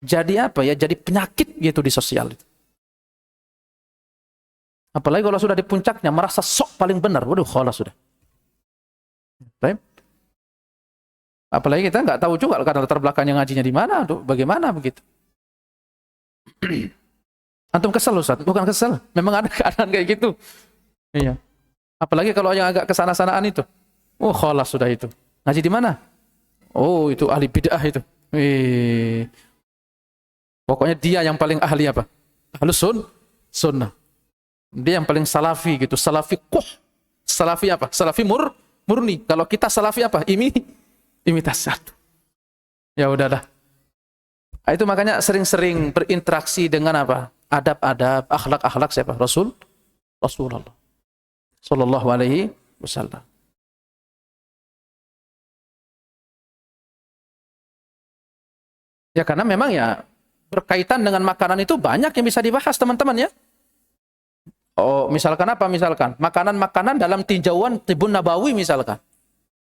Jadi apa ya, jadi penyakit gitu di sosial itu. Apalagi kalau sudah di puncaknya, merasa sok paling benar. Waduh, khalas sudah. Baik. Apalagi kita nggak tahu juga karena latar belakangnya ngajinya di mana, bagaimana begitu. Antum kesel Ustaz? Bukan kesel, memang ada keadaan kayak gitu. Iya. Apalagi kalau yang agak kesana-sanaan itu. Oh, khalas sudah itu. Ngaji di mana? Oh, itu ahli bid'ah itu. Pokoknya dia yang paling ahli apa? Ahlus sunnah. Dia yang paling salafi gitu, salafi kuh. Salafi apa? Salafi murni. Kalau kita salafi apa? Imitasi satu. Ya udahlah. Itu makanya sering-sering berinteraksi dengan apa? Adab-adab, akhlak-akhlak siapa? Rasulullah sallallahu alaihi wasallam. Ya karena memang ya berkaitan dengan makanan itu banyak yang bisa dibahas teman-teman ya. Oh, misalkan apa? Misalkan makanan-makanan dalam tinjauan Tibun Nabawi misalkan.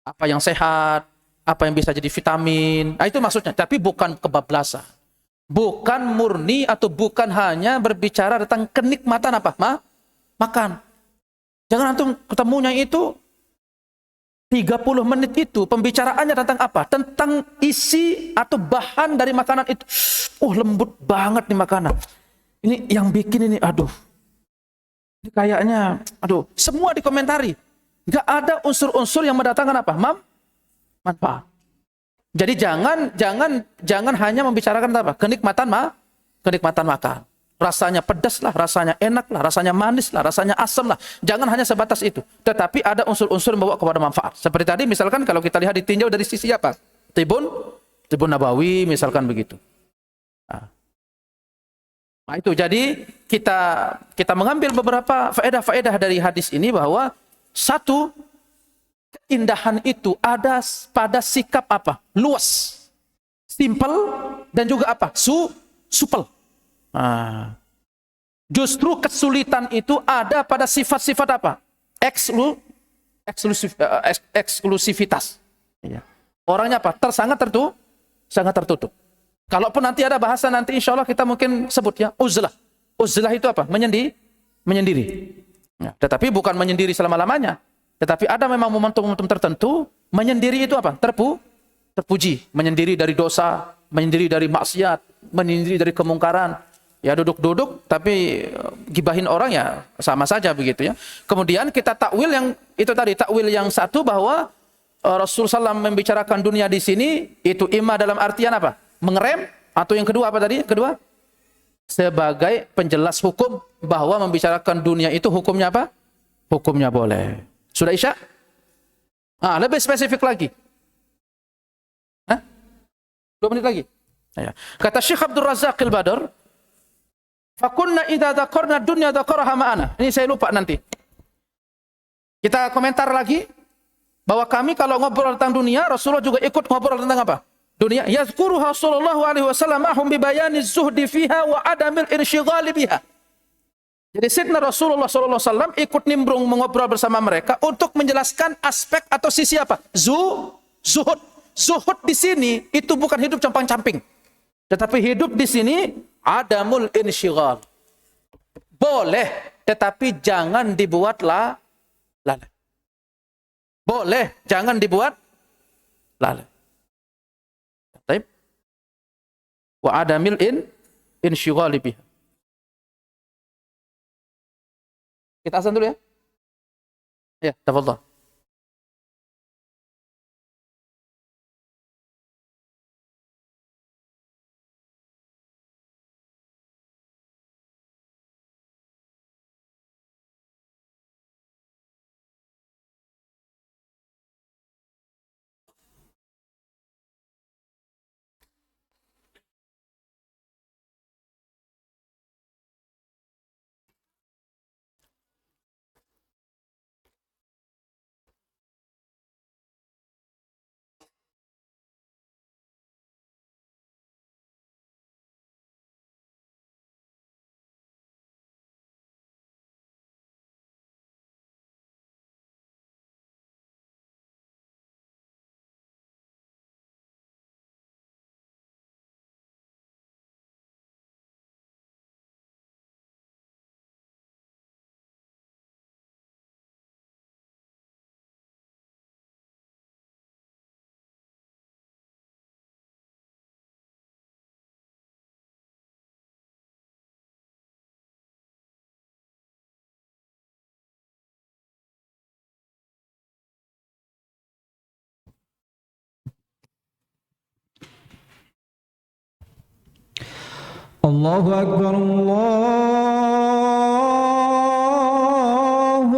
Apa yang sehat, apa yang bisa jadi vitamin. Nah, itu maksudnya, tapi bukan kebablasan. Bukan murni atau bukan hanya berbicara tentang kenikmatan apa? Makan. Jangan antum ketemunya itu 30 menit itu pembicaraannya tentang apa? Tentang isi atau bahan dari makanan itu. Oh, lembut banget nih makanan. Ini yang bikin ini, aduh. Ini kayaknya, aduh, semua dikomentari. Nggak ada unsur-unsur yang mendatangkan apa? Manfaat. Jadi jangan hanya membicarakan apa? Kenikmatan makan. Rasanya pedas lah, rasanya enak lah, rasanya manis lah, rasanya asam lah. Jangan hanya sebatas itu. Tetapi ada unsur-unsur yang membawa kepada manfaat. Seperti tadi misalkan kalau kita lihat ditinjau dari sisi apa? Tibun Nabawi misalkan begitu. Nah itu jadi kita mengambil beberapa faedah-faedah dari hadis ini bahwa satu, keindahan itu ada pada sikap apa? Luas, simple, dan juga apa? Supel. Nah, justru kesulitan itu ada pada sifat-sifat apa? Eksklusivitas. Ya. Orangnya apa? Sangat tertutup. Kalaupun nanti ada bahasa nanti insya Allah kita mungkin sebut ya uzlah. Uzlah itu apa? Menyendiri. Ya, tetapi bukan menyendiri selama-lamanya. Tetapi ada memang momentum-momentum tertentu menyendiri itu apa? Terpuji. Menyendiri dari dosa, menyendiri dari maksiat, menyendiri dari kemungkaran. Ya duduk-duduk tapi gibahin orang ya sama saja begitu ya. Kemudian kita takwil yang itu tadi, takwil yang satu bahwa Rasulullah SAW membicarakan dunia di sini itu imma dalam artian apa? mengerem, atau yang kedua apa tadi? Kedua, sebagai penjelas hukum bahwa membicarakan dunia itu hukumnya apa? Hukumnya boleh. Sudah Isya? Lebih spesifik lagi. 2 menit lagi. Ya. Kata Syekh Abdul Razak Al-Badr, "Fakunna idza dzakarna dunya dzakaraha ma'ana." Ini saya lupa nanti. Kita komentar lagi bahwa kami kalau ngobrol tentang dunia, Rasulullah juga ikut ngobrol tentang apa? Dunia. Yazkuruha sallallahu alaihi wasallam ahum bi bayani zuhdi fiha wa adamil insyighali biha. Jadi Sayyidina Rasulullah sallallahu alaihi wasallam ikut nimbrung mengobrol bersama mereka untuk menjelaskan aspek atau sisi apa? Zuhud. Zuhud di sini itu bukan hidup campang-camping. Tetapi hidup di sini adamul insyighal. Boleh, tetapi jangan dibuat lalai. Boleh, jangan dibuat lalai. Baik. Wa adamil insyighal biha. Kita azan dulu ya. Ya, tafadhal. Allahu Akbar, Allahu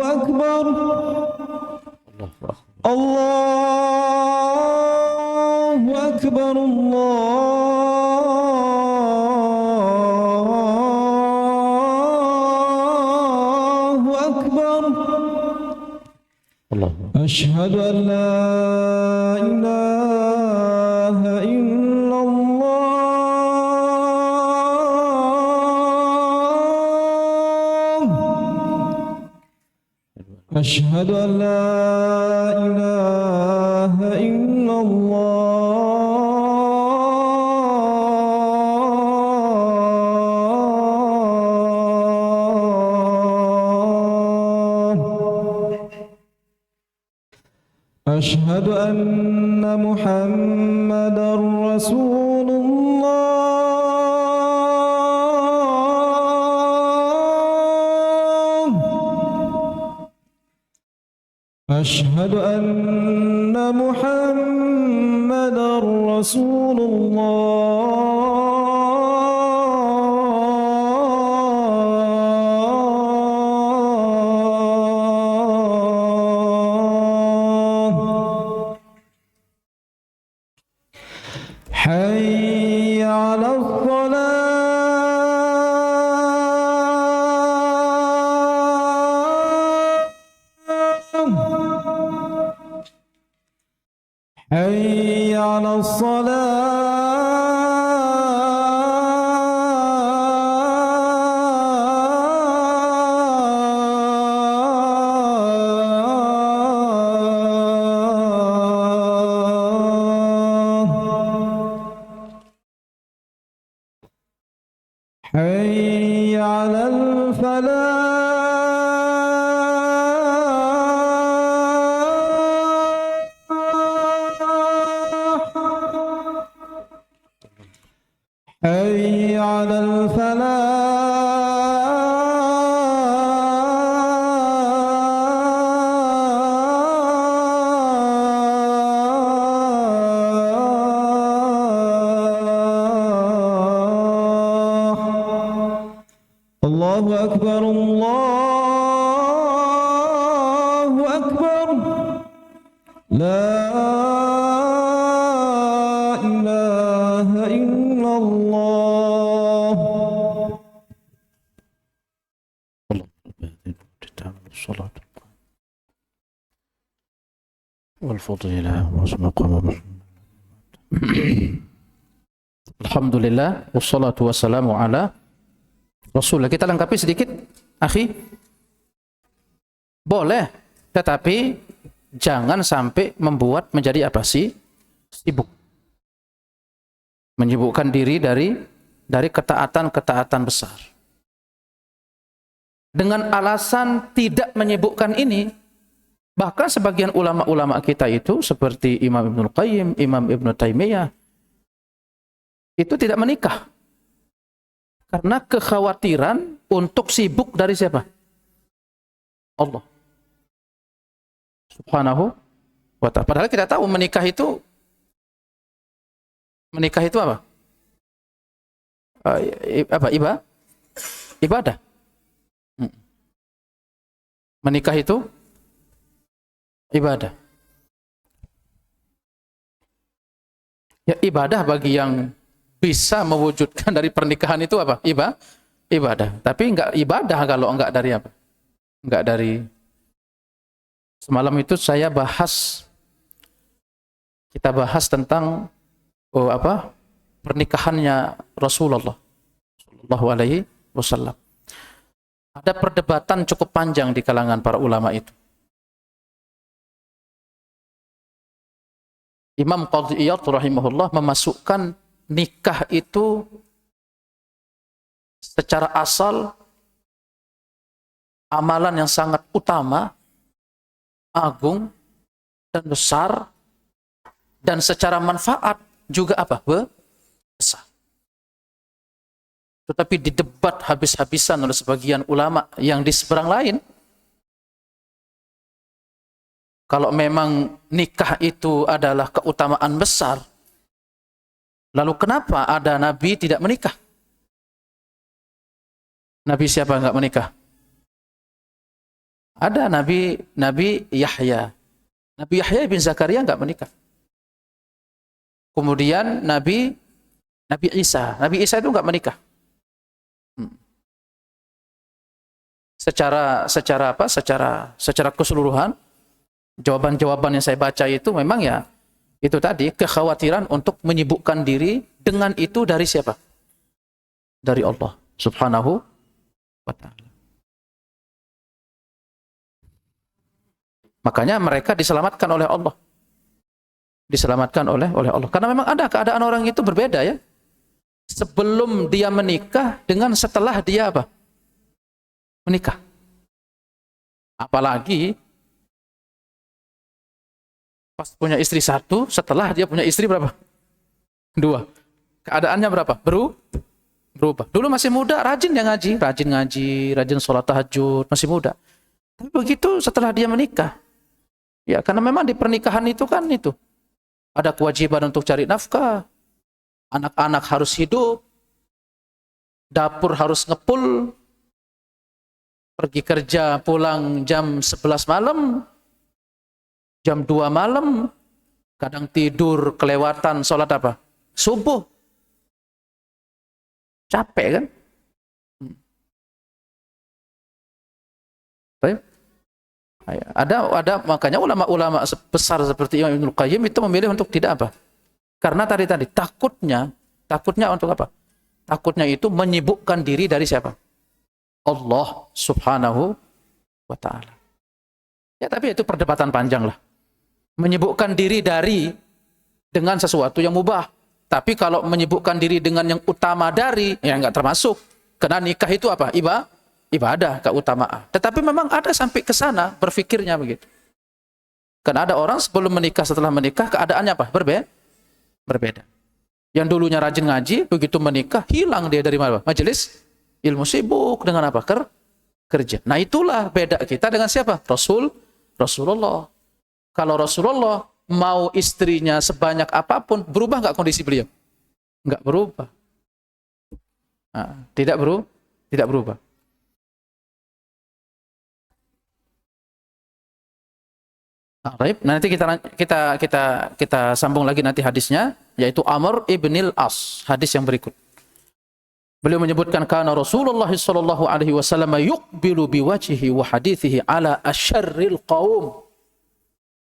Akbar, Allahu Akbar, Allahu Akbar. Asyhadu an la ilaha illallah. أشهد أن لا إله إلا الله. أشهد أن محمدا رسول الله. أشهد أن محمدا رسول الله. حي على الصلاة. حي على الصلاة. حي على الفلاح. حي على الفلاح. أكبر الله أكبر لا إله إلا الله. Alhamdulillah wassalatu wassalamu ala Rasulullah. Kita lengkapi sedikit, akhi. Boleh, tetapi jangan sampai membuat menjadi apa sih? Sibuk. Menyibukkan diri dari ketaatan-ketaatan besar. Dengan alasan tidak menyibukkan ini, bahkan sebagian ulama-ulama kita itu seperti Imam Ibnul Qayyim, Imam Ibnu Taimiyah itu tidak menikah karena kekhawatiran untuk sibuk dari siapa? Allah Subhanahu wa ta'ala. Padahal kita tahu menikah itu apa? Ibadah. Menikah itu ibadah. Ya, ibadah bagi yang bisa mewujudkan dari pernikahan itu apa? Ibadah. Tapi enggak ibadah kalau enggak dari apa? Enggak dari. Semalam itu kita bahas tentang pernikahannya Rasulullah sallallahu alaihi wasallam. Ada perdebatan cukup panjang di kalangan para ulama itu. Imam Qadhi Iyad rahimahullah memasukkan nikah itu secara asal amalan yang sangat utama, agung dan besar, dan secara manfaat juga apa? Besar. Tetapi didebat habis-habisan oleh sebagian ulama yang di seberang lain. Kalau memang nikah itu adalah keutamaan besar, lalu kenapa ada Nabi tidak menikah? Nabi siapa enggak menikah? Ada Nabi Yahya. Nabi Yahya bin Zakaria enggak menikah. Kemudian Nabi Isa. Nabi Isa itu enggak menikah. Secara keseluruhan, jawaban-jawaban yang saya baca itu memang ya itu tadi, kekhawatiran untuk menyibukkan diri dengan itu dari siapa? Dari Allah Subhanahu wa ta'ala. Makanya mereka diselamatkan oleh Allah. Diselamatkan oleh Allah. Karena memang ada keadaan orang itu berbeda ya. Sebelum dia menikah dengan setelah dia apa? Menikah. Apalagi pas punya istri satu, setelah dia punya istri berapa? Dua. Keadaannya berapa? Berubah. Dulu masih muda, rajin dia ngaji, rajin sholat tahajud, masih muda. Tapi begitu setelah dia menikah, ya karena memang di pernikahan itu kan itu ada kewajiban untuk cari nafkah, anak-anak harus hidup, dapur harus ngepul, pergi kerja pulang jam 11 malam, jam 2 malam, kadang tidur kelewatan sholat apa? Subuh. Capek kan? Baik. Ada makanya ulama-ulama besar seperti Imam Ibnul Qayyim itu memilih untuk tidak apa? Karena tadi takutnya untuk apa? Takutnya itu menyibukkan diri dari siapa? Allah Subhanahu wa ta'ala. Ya tapi itu perdebatan panjang lah. Menyibukkan diri dengan sesuatu yang mubah. Tapi kalau menyibukkan diri dengan yang utama ya nggak termasuk. Karena nikah itu apa? Ibadah, keutamaan. Tetapi memang ada sampai ke sana berpikirnya begitu. Karena ada orang sebelum menikah, setelah menikah, keadaannya apa? Berbeda. Yang dulunya rajin ngaji, begitu menikah, hilang dia dari mana? Majelis ilmu, sibuk dengan apa? Kerja. Nah itulah beda kita dengan siapa? Rasulullah. Kalau Rasulullah mau istrinya sebanyak apapun, berubah nggak kondisi beliau? Nggak berubah. Nah, tidak berubah. Baik, nanti kita sambung lagi nanti hadisnya, yaitu Amr ibnil As, hadis yang berikut. Beliau menyebutkan kana Rasulullah sallallahu alaihi wasallam yuqbilu biwajhihi wa hadithihi ala asyarril qaum.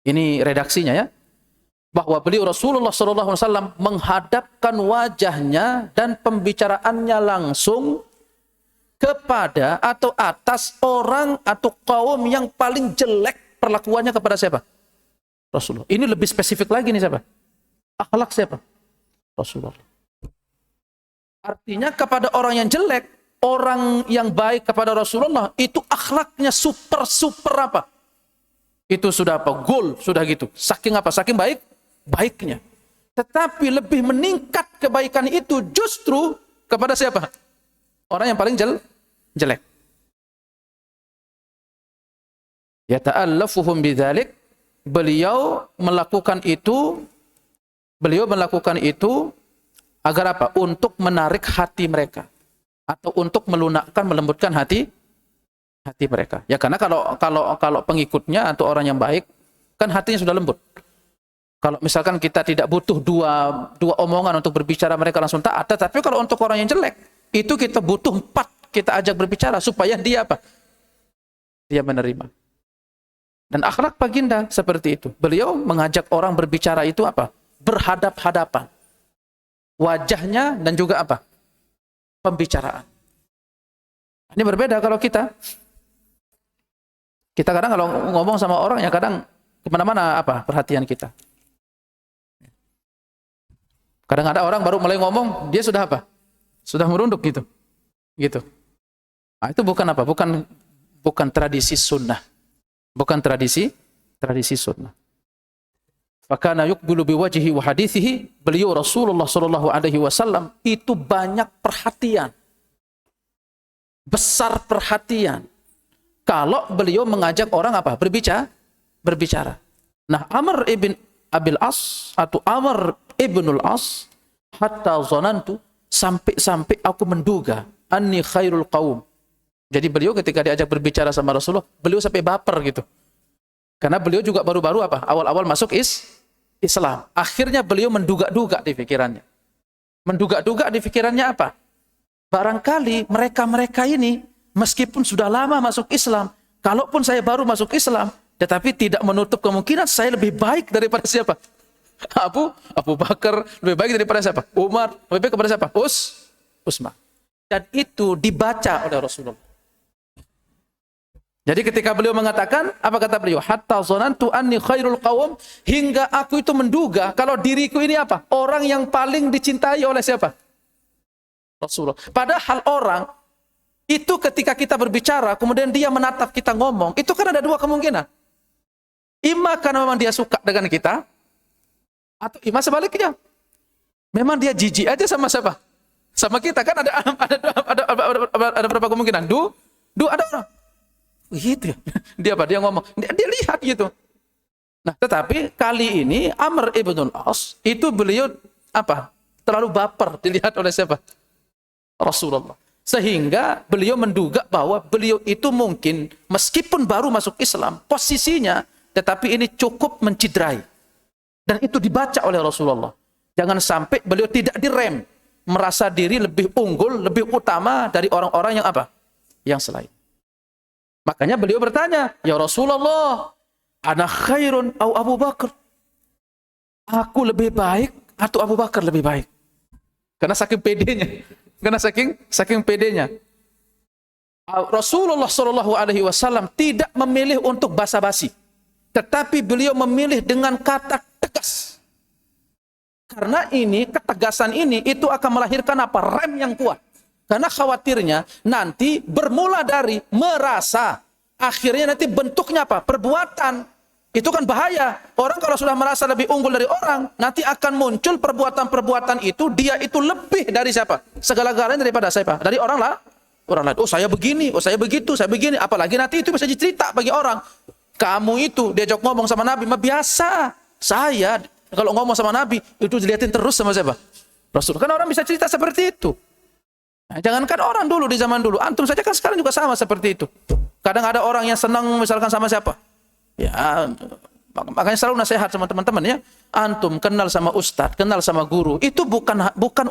Ini redaksinya ya. Bahwa beliau Rasulullah sallallahu alaihi wasallam menghadapkan wajahnya dan pembicaraannya langsung kepada atau atas orang atau kaum yang paling jelek perlakuannya kepada siapa? Rasulullah. Ini lebih spesifik lagi nih siapa? Akhlak siapa? Rasulullah. Artinya kepada orang yang jelek, orang yang baik kepada Rasulullah, itu akhlaknya super apa? Itu sudah apa? Goal, sudah gitu. Saking apa? Saking baiknya. Tetapi lebih meningkat kebaikan itu justru kepada siapa? Orang yang paling jelek. Yata'allafuhum bidzalik, beliau melakukan itu agar apa? Untuk menarik hati mereka atau untuk melunakkan, melembutkan hati mereka. Ya karena kalau pengikutnya atau orang yang baik kan hatinya sudah lembut. Kalau misalkan kita tidak butuh dua omongan untuk berbicara mereka langsung taat, tapi kalau untuk orang yang jelek itu kita butuh 4 kita ajak berbicara supaya dia apa? Dia menerima. Dan akhlak baginda seperti itu. Beliau mengajak orang berbicara itu apa? Berhadap-hadapan. Wajahnya dan juga apa? Pembicaraan. Ini berbeda kalau kita. Kita kadang kalau ngomong sama orang ya kadang kemana-mana apa? Perhatian kita. Kadang ada orang baru mulai ngomong, dia sudah apa? Sudah merunduk gitu. Gitu. Nah, itu bukan apa? Bukan tradisi sunnah. Bukan tradisi sunnah. Fakana yuqbilu biwajhihi wa hadithihi, beliau Rasulullah sallallahu alaihi wasallam itu banyak perhatian. Besar perhatian. Kalau beliau mengajak orang apa? Berbicara. Nah, Amr ibn Abil As atau Amr ibnul As, hatta zanantu, sampai aku menduga anni khairul qaum. Jadi beliau ketika diajak berbicara sama Rasulullah, beliau sampai baper gitu. Karena beliau juga baru-baru apa? Awal-awal masuk Islam. Akhirnya beliau menduga-duga di pikirannya. Menduga-duga di pikirannya apa? Barangkali mereka-mereka ini meskipun sudah lama masuk Islam, kalaupun saya baru masuk Islam, tetapi tidak menutup kemungkinan saya lebih baik daripada siapa? Abu Bakar, lebih baik daripada siapa? Umar, lebih baik kepada siapa? Utsman. Dan itu dibaca oleh Rasulullah. Jadi ketika beliau mengatakan, apa kata beliau? Hatta zonantu anni khairul qawm, hingga aku itu menduga kalau diriku ini apa? Orang yang paling dicintai oleh siapa? Rasulullah. Padahal orang itu ketika kita berbicara, kemudian dia menatap kita ngomong, itu kan ada 2 kemungkinan. Ima karena memang dia suka dengan kita, atau ima sebaliknya. Memang dia jijik aja sama siapa? Sama kita. Kan ada berapa kemungkinan? Ada orang. Gitu ya. Dia ngomong, dia lihat gitu. Nah, tetapi kali ini Amr ibnul As itu beliau apa? Terlalu baper dilihat oleh siapa? Rasulullah. Sehingga beliau menduga bahwa beliau itu mungkin meskipun baru masuk Islam, posisinya tetapi ini cukup menciderai. Dan itu dibaca oleh Rasulullah. Jangan sampai beliau tidak direm, merasa diri lebih unggul, lebih utama dari orang-orang yang apa? Yang selain. Makanya beliau bertanya, "Ya Rasulullah, ana khairun au Abu Bakar?" Aku lebih baik atau Abu Bakar lebih baik? Karena saking pedenya. Karena saking pedenya. Rasulullah sallallahu alaihi wasallam tidak memilih untuk basa-basi, tetapi beliau memilih dengan kata tegas. Karena ini ketegasan ini itu akan melahirkan apa? Rem yang kuat. Karena khawatirnya nanti bermula dari merasa, akhirnya nanti bentuknya apa? Perbuatan. Itu kan bahaya. Orang kalau sudah merasa lebih unggul dari orang, nanti akan muncul perbuatan-perbuatan itu, dia itu lebih dari siapa? Segala-galanya daripada siapa? Dari orang lain. Oh saya begini, oh saya begitu, saya begini. Apalagi nanti itu bisa dicerita bagi orang. Kamu itu diajak ngomong sama Nabi, biasa. Saya kalau ngomong sama Nabi, itu dilihatin terus sama siapa? Rasul. Kan orang bisa cerita seperti itu. Nah, jangankan orang dulu di zaman dulu, antum saja kan sekarang juga sama seperti itu. Kadang ada orang yang senang misalkan sama siapa? Ya, Makanya selalu nasihat sama teman-teman ya, antum kenal sama ustadz, kenal sama guru, itu bukan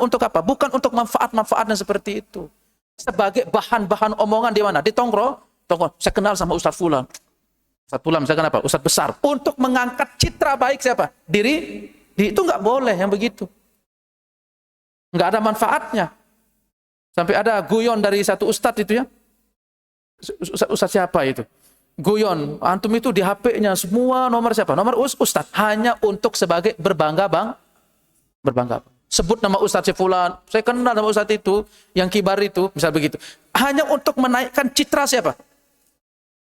untuk apa? Bukan untuk manfaat-manfaatnya seperti itu. Sebagai bahan-bahan omongan di mana? Di tongkrong. Saya kenal sama ustadz fulan. Ustadz fulan misalkan apa? Ustadz besar. Untuk mengangkat citra baik siapa? Diri itu nggak boleh yang begitu. Nggak ada manfaatnya. Sampai ada guyon dari satu ustadz itu ya. Ustadz siapa itu? Guyon, antum itu di HP-nya semua nomor siapa? Nomor ustadz, hanya untuk sebagai berbangga. Sebut nama ustadz si fulan, saya kenal nama ustadz itu, yang kibar itu, misal begitu. Hanya untuk menaikkan citra siapa?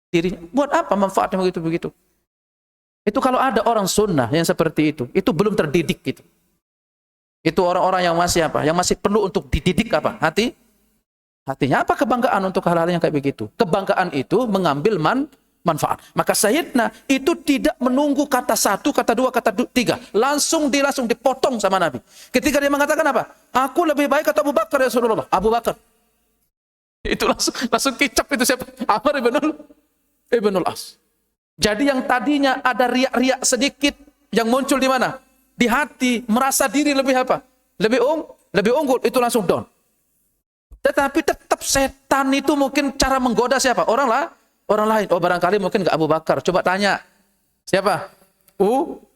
Dirinya. Buat apa manfaatnya begitu? Itu kalau ada orang sunnah yang seperti itu belum terdidik gitu. Itu orang-orang yang masih apa? Yang masih perlu untuk dididik apa? Hatinya. Apa kebanggaan untuk hal-hal yang kayak begitu? Kebanggaan itu mengambil manfaat. Maka Sayyidina itu tidak menunggu kata satu, kata dua, kata tiga. Langsung dipotong sama Nabi. Ketika dia mengatakan apa? Aku lebih baik atau Abu Bakar ya Rasulullah? Abu Bakar. Itu langsung kicap itu siapa? Amr ibnul As. Jadi yang tadinya ada riak-riak sedikit yang muncul di mana? Di hati, merasa diri lebih apa? Lebih unggul, itu langsung down. Tetapi tetap setan itu mungkin cara menggoda siapa? Orang lain. Oh barangkali mungkin nggak Abu Bakar. Coba tanya. Siapa?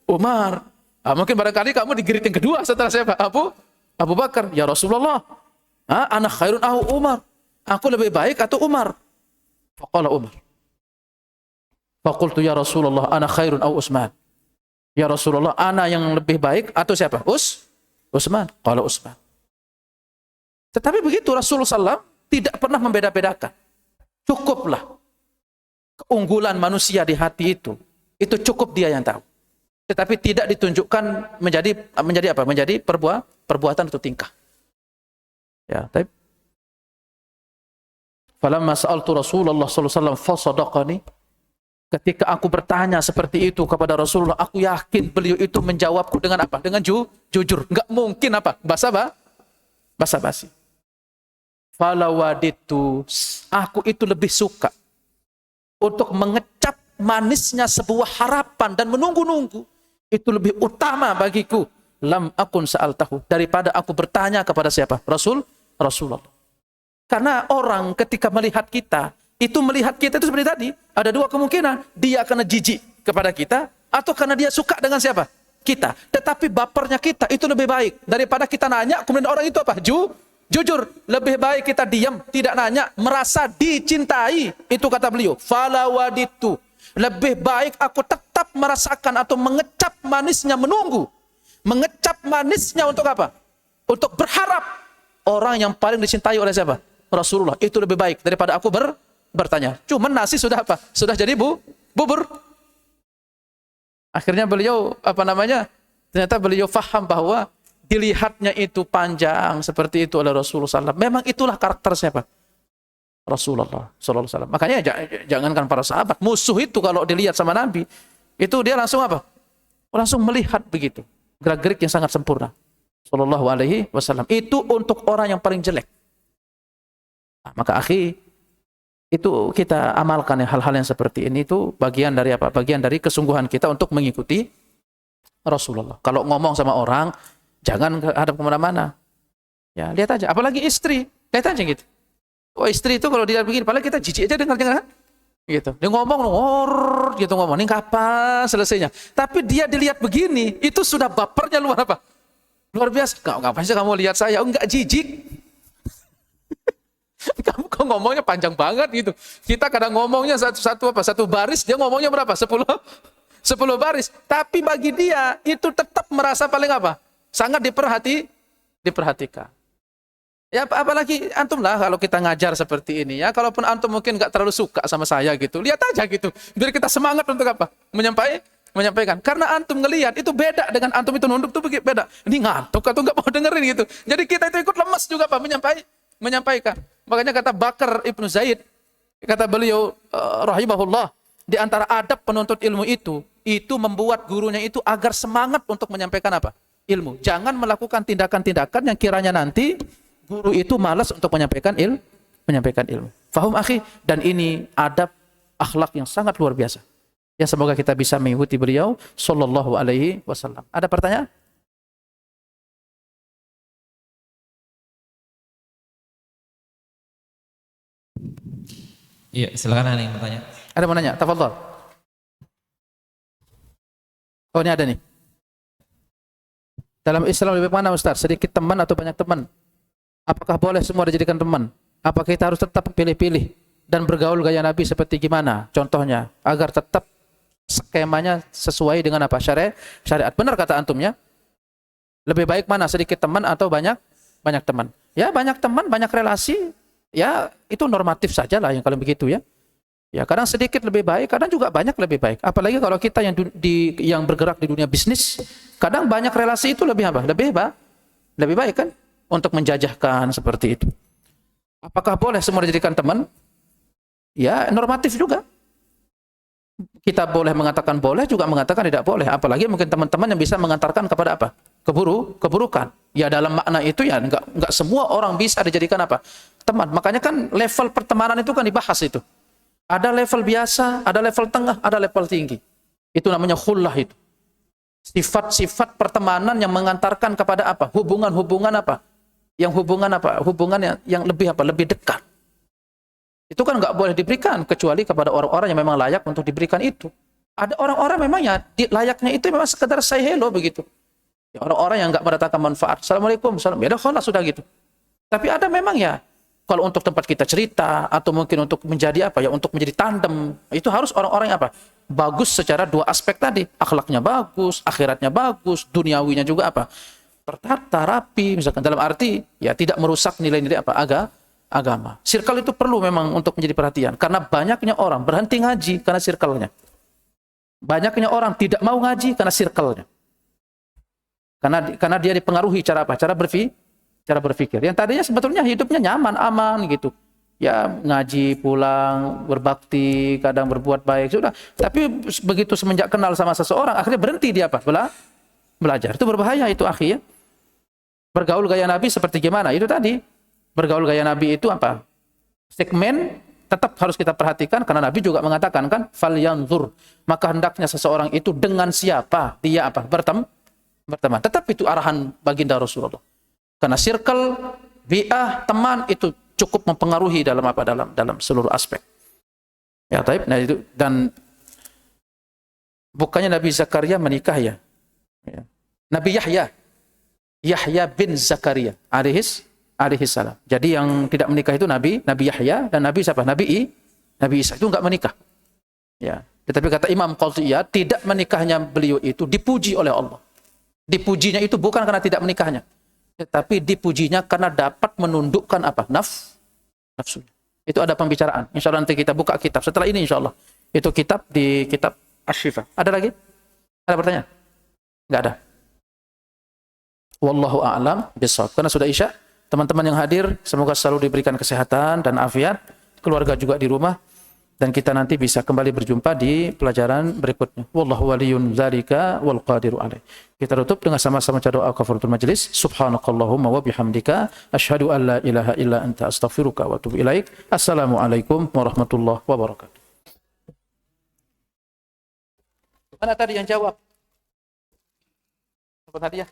Umar. Mungkin barangkali kamu di grid yang kedua setelah siapa? Abu Bakar. Ya Rasulullah. Ana khairun au Umar. Aku lebih baik atau Umar? Faqala Umar. Faqultu ya Rasulullah ana khairun au Utsman. Ya Rasulullah, ana yang lebih baik atau siapa? Utsman. Qala Utsman. Tetapi begitu Rasulullah SAW tidak pernah membeda-bedakan. Cukuplah keunggulan manusia di hati itu cukup dia yang tahu. Tetapi tidak ditunjukkan menjadi apa? Menjadi perbuatan atau tingkah. Ya, tapi falamma sa'altu Rasulullah sallallahu alaihi wasallam fasadaqani. Ketika aku bertanya seperti itu kepada Rasulullah, aku yakin beliau itu menjawabku dengan apa? Dengan jujur. Enggak mungkin apa? Basa-basi. Falawaditu, aku itu lebih suka untuk mengecap manisnya sebuah harapan dan menunggu-nunggu. Itu lebih utama bagiku. Lam akun sa'altahu, daripada aku bertanya kepada siapa? Rasulullah. Karena orang ketika melihat kita itu seperti tadi, ada dua kemungkinan. Dia karena jijik kepada kita, atau karena dia suka dengan siapa? Kita. Tetapi bapernya kita itu lebih baik daripada kita nanya, kemudian orang itu apa? Jujur. Lebih baik kita diam, tidak nanya, merasa dicintai. Itu kata beliau. Falawaditu. Lebih baik aku tetap merasakan atau mengecap manisnya menunggu. Mengecap manisnya untuk apa? Untuk berharap orang yang paling dicintai oleh siapa? Rasulullah. Itu lebih baik daripada aku bertanya. Cuman nasi sudah apa? Sudah jadi bubur. Akhirnya beliau ternyata beliau faham bahwa dilihatnya itu panjang seperti itu oleh Rasulullah SAW. Memang itulah karakter siapa? Rasulullah SAW. Makanya jangankan para sahabat, musuh itu kalau dilihat sama Nabi, itu dia langsung apa? Langsung melihat begitu. Gerak-gerik yang sangat sempurna. Sallallahu alaihi wasallam. Itu untuk orang yang paling jelek. Nah, maka itu kita amalkan hal-hal yang seperti ini, itu bagian dari apa? Bagian dari kesungguhan kita untuk mengikuti Rasulullah. Kalau ngomong sama orang, jangan hadap kemana-mana. Ya, lihat aja. Apalagi istri, lihat aja gitu. Oh, istri itu kalau dilihat begini, padahal kita jijik aja dengar gitu. Dia ngomong, gitu ngomong. Ini kapan selesainya? Tapi dia dilihat begini, itu sudah bapernya luar apa? Luar biasa. Ngapain sih kamu lihat saya? Enggak jijik. Kamu kok ngomongnya panjang banget gitu. Kita kadang ngomongnya satu baris, dia ngomongnya berapa? 10 baris. Tapi bagi dia itu tetap merasa paling apa? Sangat diperhatikan. Ya apalagi antum lah kalau kita ngajar seperti ini ya. Kalaupun antum mungkin nggak terlalu suka sama saya gitu, lihat aja gitu. Biar kita semangat untuk apa? Menyampaikan. Karena antum ngelihat itu beda dengan antum itu nunduk tuh beda. Ini ngantuk atau nggak mau dengerin gitu. Jadi kita itu ikut lemes juga Pak menyampaikan. Makanya kata Bakar Ibnu Zaid, kata beliau rahimahullah, di antara adab penuntut ilmu itu membuat gurunya itu agar semangat untuk menyampaikan apa? Ilmu. Jangan melakukan tindakan-tindakan yang kiranya nanti guru itu malas untuk menyampaikan ilmu. Fahum akhi? Dan ini adab akhlak yang sangat luar biasa. Ya, semoga kita bisa mengikuti beliau sallallahu alaihi wasallam. Ada pertanyaan? Iya, silakan ada yang bertanya. Ada mau nanya? Tafadhol. Oh, ini ada nih. Dalam Islam lebih mana Ustaz? Sedikit teman atau banyak teman? Apakah boleh semua dijadikan teman? Apakah kita harus tetap pilih-pilih dan bergaul gaya Nabi seperti gimana? Contohnya, agar tetap skemanya sesuai dengan apa? Syariat. Benar kata antumnya. Lebih baik mana? Sedikit teman atau banyak teman? Ya, banyak teman, banyak relasi. Ya, itu normatif saja lah yang kalau begitu ya. Ya, kadang sedikit lebih baik, kadang juga banyak lebih baik. Apalagi kalau kita yang bergerak di dunia bisnis, kadang banyak relasi itu lebih apa? Lebih baik kan? Untuk menjajahkan seperti itu. Apakah boleh semua dijadikan teman? Ya, normatif juga. Kita boleh mengatakan boleh, juga mengatakan tidak boleh. Apalagi mungkin teman-teman yang bisa mengantarkan kepada apa? Keburukan. Ya, dalam makna itu ya enggak semua orang bisa dijadikan apa? Teman. Makanya kan level pertemanan itu kan dibahas itu. Ada level biasa, ada level tengah, ada level tinggi. Itu namanya khullah itu. Sifat-sifat pertemanan yang mengantarkan kepada apa? Hubungan-hubungan apa? Hubungan yang lebih apa? Lebih dekat. Itu kan nggak boleh diberikan kecuali kepada orang-orang yang memang layak untuk diberikan itu. Ada orang-orang memang ya layaknya itu memang sekedar say hello begitu. Ya, orang-orang yang nggak mendatangkan manfaat. Assalamualaikum, salam. Ya dah sudah gitu. Tapi ada memang ya, kalau untuk tempat kita cerita atau mungkin untuk menjadi apa ya, untuk menjadi tandem, itu harus orang-orang yang apa? Bagus secara dua aspek tadi. Akhlaknya bagus, akhiratnya bagus, duniawinya juga apa? Tertata, rapi, misalkan dalam arti ya tidak merusak nilai-nilai apa? Agama. Circle itu perlu memang untuk menjadi perhatian karena banyaknya orang berhenti ngaji karena circle-nya. Banyaknya orang tidak mau ngaji karena circle-nya. Karena dia dipengaruhi cara apa? Cara berpikir. Yang tadinya sebetulnya hidupnya nyaman, aman gitu. Ya, ngaji, pulang, berbakti, kadang berbuat baik, sudah. Tapi begitu semenjak kenal sama seseorang, akhirnya berhenti dia apa? Belajar. Itu berbahaya itu, akhi ya. Bergaul gaya Nabi seperti gimana? Itu tadi. Bergaul gaya Nabi itu apa? Segmen tetap harus kita perhatikan karena Nabi juga mengatakan kan, falyanzur. Maka hendaknya seseorang itu dengan siapa dia apa? Berteman. Tetap itu arahan baginda Rasulullah. Karena circle, bi'ah, teman itu cukup mempengaruhi dalam apa? Dalam seluruh aspek. Ya, taib. Nah itu, dan bukannya Nabi Zakaria menikah ya. Nabi Yahya bin Zakaria alaihis salam. Jadi yang tidak menikah itu Nabi Yahya dan Nabi siapa? Nabi Isa itu enggak menikah. Ya. Tetapi kata Imam Qadhiyah, tidak menikahnya beliau itu dipuji oleh Allah. Dipujinya itu bukan karena tidak menikahnya, tetapi dipujinya karena dapat menundukkan apa? Nafsu. Itu ada pembicaraan. Insya Allah nanti kita buka kitab. Setelah ini insya Allah. Itu kitab di kitab Asy-Syifa. Ada lagi? Ada pertanyaan? Enggak ada. Wallahu a'lam bishawab. Karena sudah Isya, teman-teman yang hadir semoga selalu diberikan kesehatan dan afiat, keluarga juga di rumah, dan kita nanti bisa kembali berjumpa di pelajaran berikutnya. Wallahu waliyun dzalika wal qadiru alaih. Kita tutup dengan sama-sama baca doa kafaratul majlis. Subhanakallahumma wa bihamdika asyhadu an la ilaha illa anta astaghfiruka wa atubu ilaik. Assalamualaikum warahmatullahi wabarakatuh. Mana tadi yang jawab? Sempat hadiah?